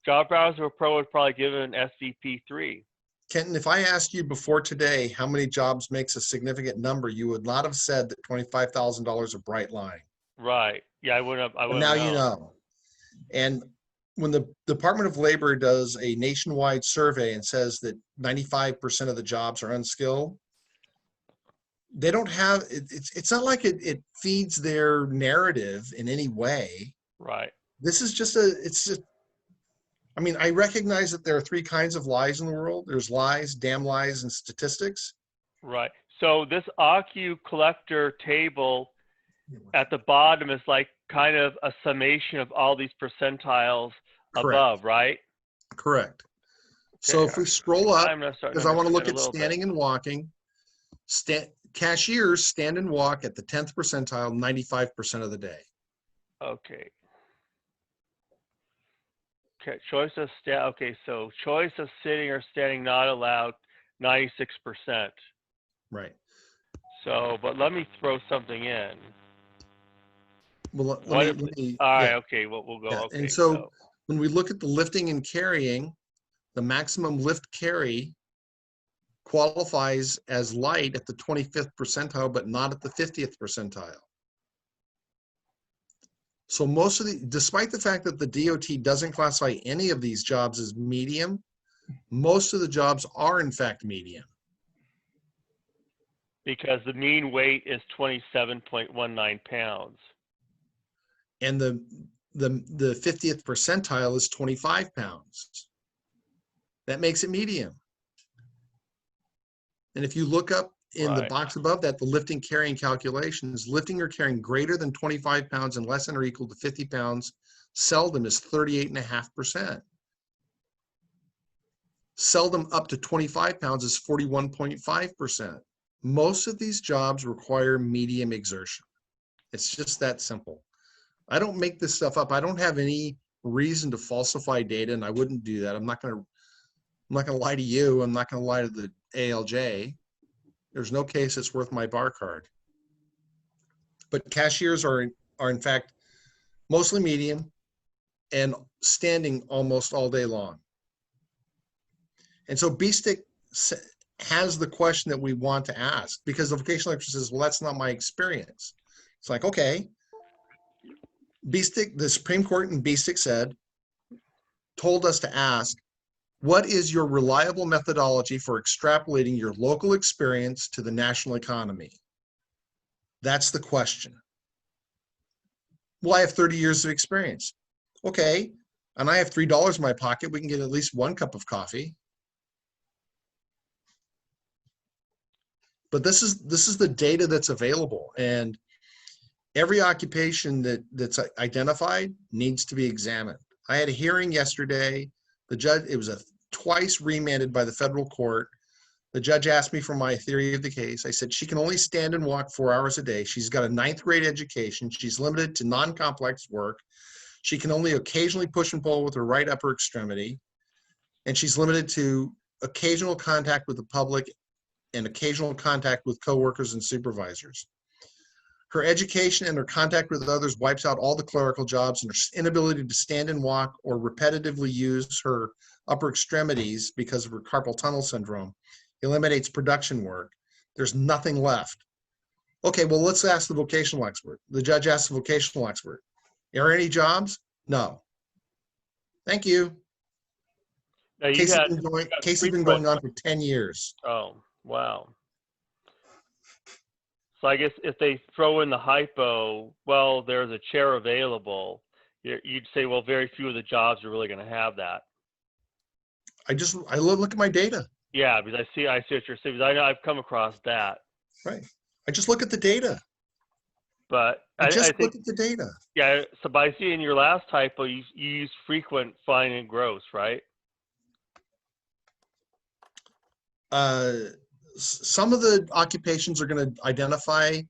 Job Browser Pro would probably give it an SVP3? Kenton, if I asked you before today how many jobs makes a significant number, you would not have said that $25,000 is a bright line. Right. Yeah, I wouldn't have. But now you know. And when the Department of Labor does a nationwide survey and says that 95% of the jobs are unskilled, they don't have, it's not like it feeds their narrative in any way. Right. This is just I mean, I recognize that there are 3 kinds of lies in the world. There's lies, damn lies, and statistics. Right. So this Occu collector table at the bottom is like kind of a summation of all these percentiles above, right? Correct. So if we scroll up, because I want to look at standing and walking, cashiers stand and walk at the 10th percentile 95% of the day. Okay. Okay, choice of so choice of sitting or standing not allowed, 96%. Right. So, but let me throw something in. Well, All right, okay, well, we'll go. Yeah. Okay, And so when we look at the lifting and carrying, the maximum lift carry qualifies as light at the 25th percentile, but not at the 50th percentile. So most of despite the fact that the DOT doesn't classify any of these jobs as medium, most of the jobs are in fact medium. Because the mean weight is 27.19 pounds. And the 50th percentile is 25 pounds. That makes it medium. And if you look up in the box above that, the lifting carrying calculations, lifting or carrying greater than 25 pounds and less than or equal to 50 pounds seldom is 38.5%. Seldom up to 25 pounds is 41.5%. Most of these jobs require medium exertion. It's just that simple. I don't make this stuff up. I don't have any reason to falsify data, and I wouldn't do that. I'm not going to lie to you. I'm not going to lie to the ALJ. There's no case that's worth my bar card. But cashiers are in fact mostly medium and standing almost all day long. And so BSTIC has the question that we want to ask, because the vocational expert says, well, that's not my experience. It's like, okay, BSTIC, the Supreme Court in BSTIC told us to ask, what is your reliable methodology for extrapolating your local experience to the national economy? That's the question. Well, I have 30 years of experience. Okay, and I have $3 in my pocket. We can get at least 1 cup of coffee. But this is the data that's available. And every occupation that's identified needs to be examined. I had a hearing yesterday. The judge, it was twice remanded by the federal court. The judge asked me for my theory of the case. I said, she can only stand and walk 4 hours a day. She's got a 9th grade education. She's limited to non-complex work. She can only occasionally push and pull with her right upper extremity. And she's limited to occasional contact with the public and occasional contact with coworkers and supervisors. Her education and her contact with others wipes out all the clerical jobs, and her inability to stand and walk or repetitively use her upper extremities because of her carpal tunnel syndrome eliminates production work. There's nothing left. Okay, well, let's ask the vocational expert. The judge asked the vocational expert, are there any jobs? No. Thank you. Now Case has been going on for 10 years. Oh, wow. So I guess if they throw in the hypo, well, there's a chair available, you'd say, well, very few of the jobs are really going to have that. I look at my data. Yeah, because I see what you're saying. Because I know I've come across that. Right. I just look at the data. But I think, look at the data. Yeah. So by seeing your last typo, you use frequent, fine, and gross, right? Some of the occupations are going to identify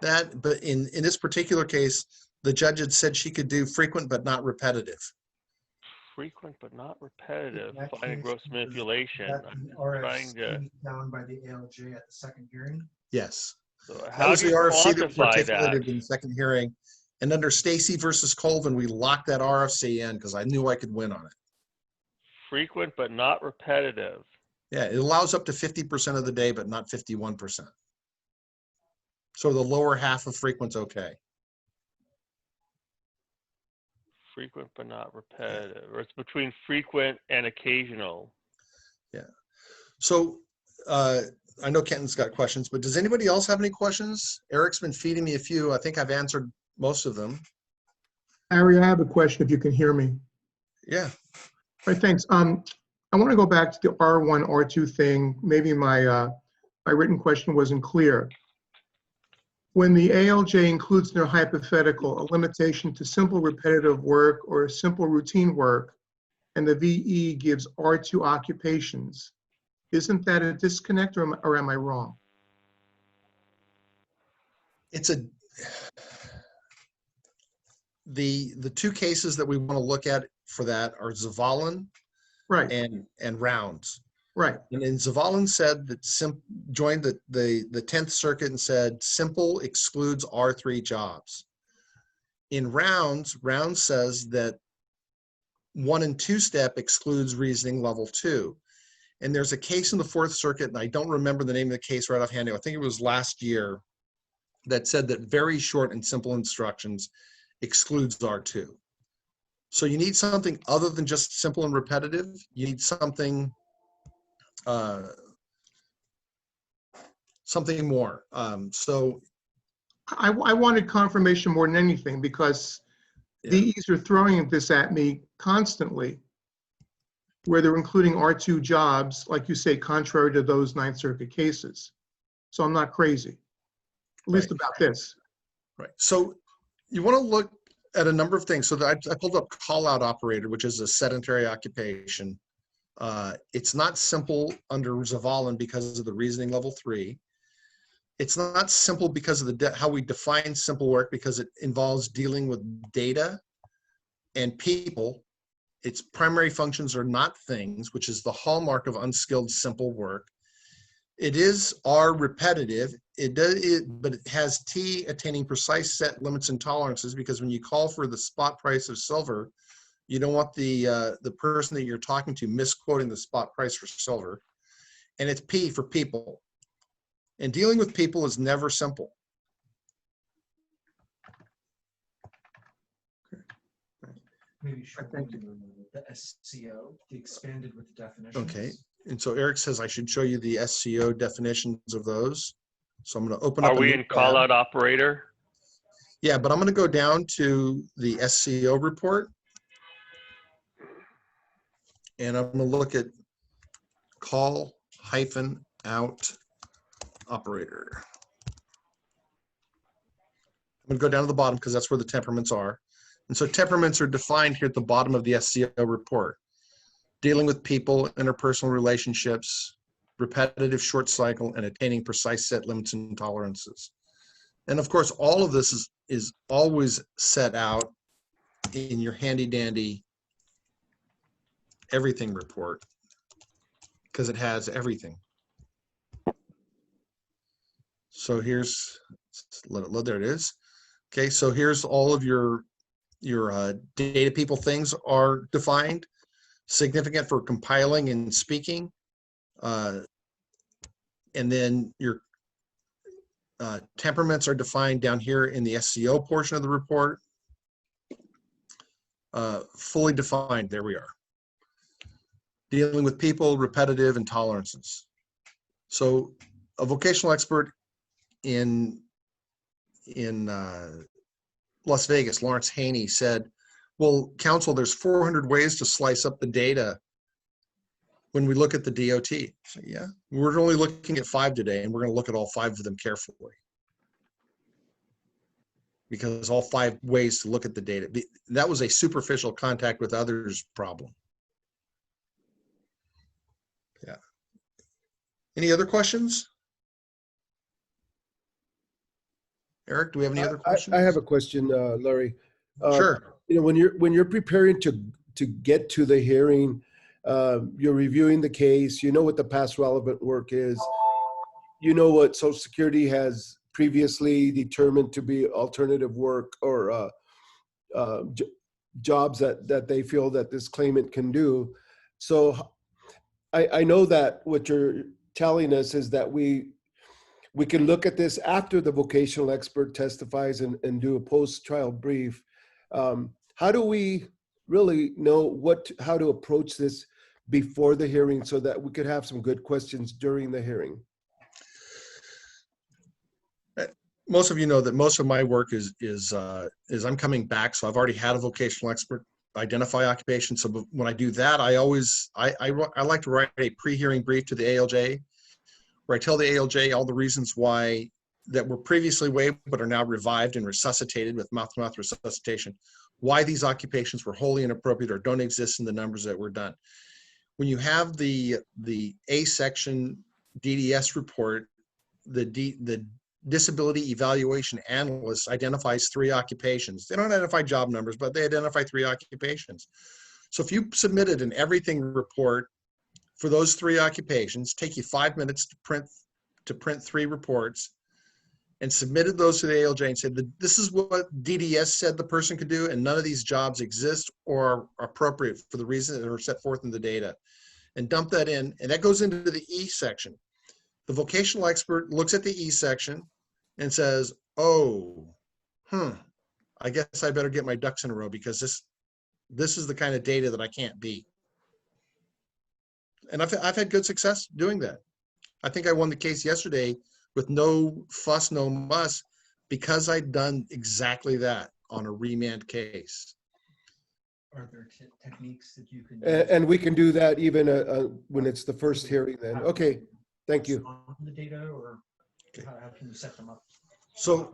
that, but in this particular case, the judge had said she could do frequent but not repetitive. Frequent but not repetitive, That fine and case, gross manipulation. that I'm RFC trying to. found by the ALJ at the second hearing. Yes. So That how was do the you RFC that was quantify articulated that? in the second hearing. And under Stacy versus Colvin, we locked that RFC in because I knew I could win on it. Frequent but not repetitive. Yeah, it allows up to 50% of the day, but not 51%. So the lower half of frequent's okay. Frequent but not repetitive, or it's between frequent and occasional. Yeah. So I know Kenton's got questions, but does anybody else have any questions? Eric's been feeding me a few. I think I've answered most of them. Harry, I have a question if you can hear me. Yeah. All right, thanks. I want to go back to the R1, R2 thing. Maybe my written question wasn't clear. When the ALJ includes in their hypothetical a limitation to simple repetitive work or simple routine work, and the VE gives R2 occupations, isn't that a disconnect, or am I wrong? It's the two cases that we want to look at for that are Zavalin Right, and Rounds. right. And then Zavalin said that joined the 10th Circuit and said simple excludes R3 jobs. In Rounds says that 1 and 2 step excludes reasoning level 2. And there's a case in the 4th Circuit, and I don't remember the name of the case right offhand. I think it was last year, that said that very short and simple instructions excludes R2. So you need something other than just simple and repetitive. You need something something more. So I wanted confirmation more than anything, because VEs are throwing this at me constantly, where they're including R2 jobs, like you say, contrary to those 9th Circuit cases. So I'm not crazy, at least about this. Right. So you want to look at a number of things. So I pulled up call out operator, which is a sedentary occupation. It's not simple under Zavalin because of the reasoning level 3. It's not simple because of how we define simple work, because it involves dealing with data and people. Its primary functions are not things, which is the hallmark of unskilled simple work. It is R repetitive. But it has T attaining precise set limits and tolerances, because when you call for the spot price of silver, you don't want the person that you're talking to misquoting the spot price for silver. And it's P for people. And dealing with people is never simple. Maybe show them the SCO, the expanded with definitions. Okay. And so Eric says I should show you the SCO definitions of those. So I'm going to open up. Are we in call out operator? Yeah, but I'm going to go down to the SCO report. And I'm going to look at call -out operator. I'm going to go down to the bottom because that's where the temperaments are. And so temperaments are defined here at the bottom of the SCO report. Dealing with people, interpersonal relationships, repetitive short cycle, and attaining precise set limits and tolerances. And of course, all of this is always set out in your handy dandy everything report because it has everything. So here's, let it load, there it is. Okay, so here's all of your data people things are defined, significant for compiling and speaking. And then your temperaments are defined down here in the SCO portion of the report. Fully defined, there we are. Dealing with people, repetitive, and tolerances. So a vocational expert in Las Vegas, Lawrence Haney, said, well, counsel, there's 400 ways to slice up the data when we look at the DOT. So yeah, we're only looking at 5 today, and we're going to look at all 5 of them carefully. Because all 5 ways to look at the data. That was a superficial contact with others problem. Yeah. Any other questions? Eric, do we have any other questions? I have a question, Larry. Sure. You know, when you're preparing to get to the hearing, you're reviewing the case. You know what the past relevant work is. You know what Social Security has previously determined to be alternative work or jobs that they feel that this claimant can do. So I know that what you're telling us is that we can look at this after the vocational expert testifies and do a post-trial brief. How do we really know how to approach this before the hearing so that we could have some good questions during the hearing? Most of you know that most of my work is I'm coming back, so I've already had a vocational expert identify occupation. So when I do that, I like to write a pre-hearing brief to the ALJ, where I tell the ALJ all the reasons why that were previously waived but are now revived and resuscitated with mouth-to-mouth resuscitation, why these occupations were wholly inappropriate or don't exist in the numbers that were done. When you have the A section DDS report, the disability evaluation analyst identifies 3 occupations. They don't identify job numbers, but they identify 3 occupations. So if you submitted an everything report for those 3 occupations, take you 5 minutes to print 3 reports, and submitted those to the ALJ and said that this is what DDS said the person could do, and none of these jobs exist or are appropriate for the reasons that are set forth in the data, and dump that in, and that goes into the E section. The vocational expert looks at the E section and says, oh, I guess I better get my ducks in a row because this is the kind of data that I can't beat. And I've had good success doing that. I think I won the case yesterday with no fuss, no muss, because I'd done exactly that on a remand case. Are there techniques that you can And we can do that even when it's the first hearing then. Okay, thank you. on the data, or how can you set them up? So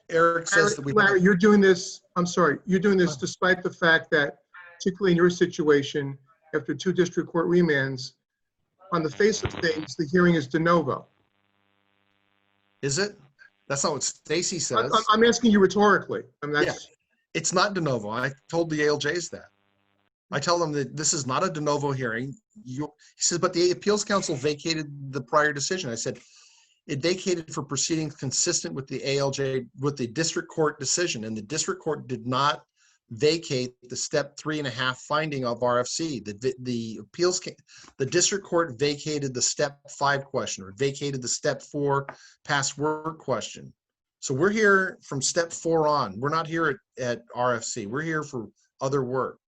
Eric says that Larry, you're doing this, I'm sorry, you're doing this despite the fact that, particularly in your situation, after 2 district court remands, on the face of things, the hearing is de novo. Is it? That's not what Stacy says. I'm asking you rhetorically. I mean, that's, It's not de novo. I told the ALJs that. I tell them that this is not a de novo hearing. He says, but the appeals council vacated the prior decision. I said, it vacated for proceedings consistent with the ALJ, with the district court decision, and the district court did not vacate the step 3.5 finding of RFC. The district court vacated the step 5 question, or vacated the step 4 past work question. So we're here from step 4 on. We're not here at RFC. We're here for other work.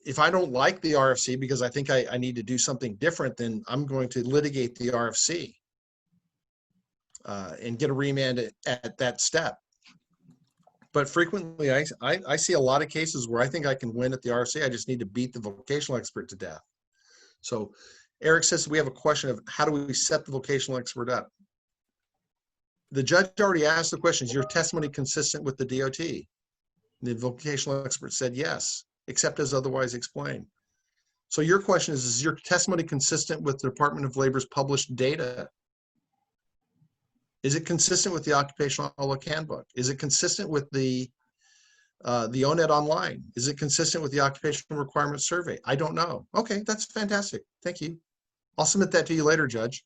If I don't like the RFC because I think I need to do something different, then I'm going to litigate the RFC and get a remand at that step. But frequently, I see a lot of cases where I think I can win at the RFC. I just need to beat the vocational expert to death. So Eric says we have a question of how do we set the vocational expert up? The judge already asked the question, is your testimony consistent with the DOT? The vocational expert said yes, except as otherwise explained. So your question is your testimony consistent with the Department of Labor's published data? Is it consistent with the Occupational Outlook Handbook? Is it consistent with the ONET Online? Is it consistent with the Occupational Requirements Survey? I don't know. Okay, that's fantastic. Thank you. I'll submit that to you later, Judge.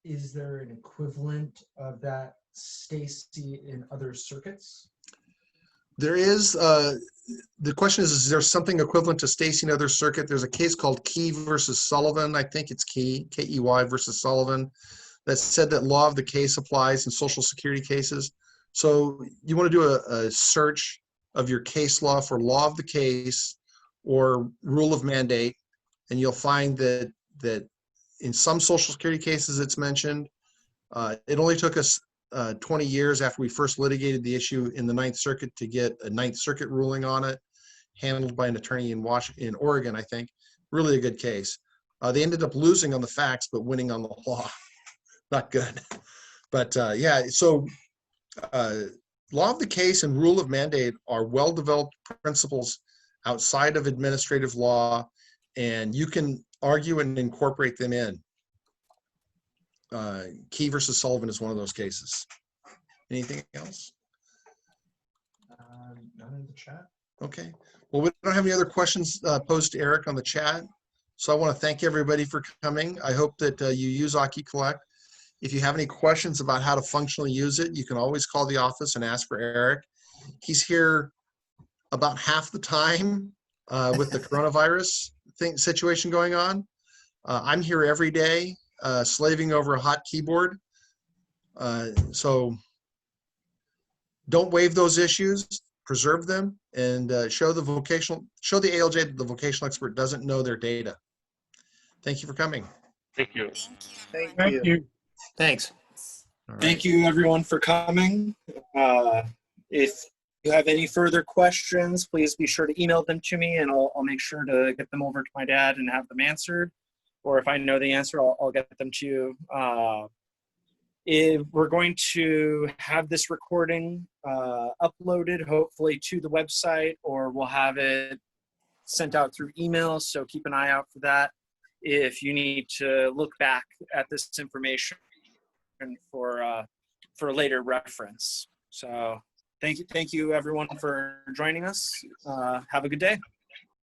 Is there an equivalent of that, Stacy, in other circuits? There is, the question is there something equivalent to Stacy in other circuit? There's a case called Key versus Sullivan. I think it's Key, K-E-Y versus Sullivan, that said that law of the case applies in Social Security cases. So you want to do a search of your case law for law of the case or rule of mandate, and you'll find that in some Social Security cases it's mentioned. It only took us 20 years after we first litigated the issue in the Ninth Circuit to get a Ninth Circuit ruling on it, handled by an attorney in Oregon, I think. Really a good case. They ended up losing on the facts, but winning on the law. Not good. But yeah, so law of the case and rule of mandate are well-developed principles outside of administrative law, and you can argue and incorporate them in. Key versus Sullivan is one of those cases. Anything else? None in the chat. Okay. Well, we don't have any other questions posed to Eric on the chat. So I want to thank everybody for coming. I hope that you use Occu Collect. If you have any questions about how to functionally use it, you can always call the office and ask for Eric. He's here about half the time with the coronavirus situation going on. I'm here every day, slaving over a hot keyboard. So don't waive those issues, preserve them, and show the ALJ that the vocational expert doesn't know their data. Thank you for coming. Thank you. Thank you. Thanks. All right. Thank you, everyone, for coming. If you have any further questions, please be sure to email them to me, and I'll make sure to get them over to my dad and have them answered. Or if I know the answer, I'll get them to you. If we're going to have this recording uploaded, hopefully to the website, or we'll have it sent out through email, so keep an eye out for that if you need to look back at this information for later reference. So thank you everyone for joining us. Have a good day.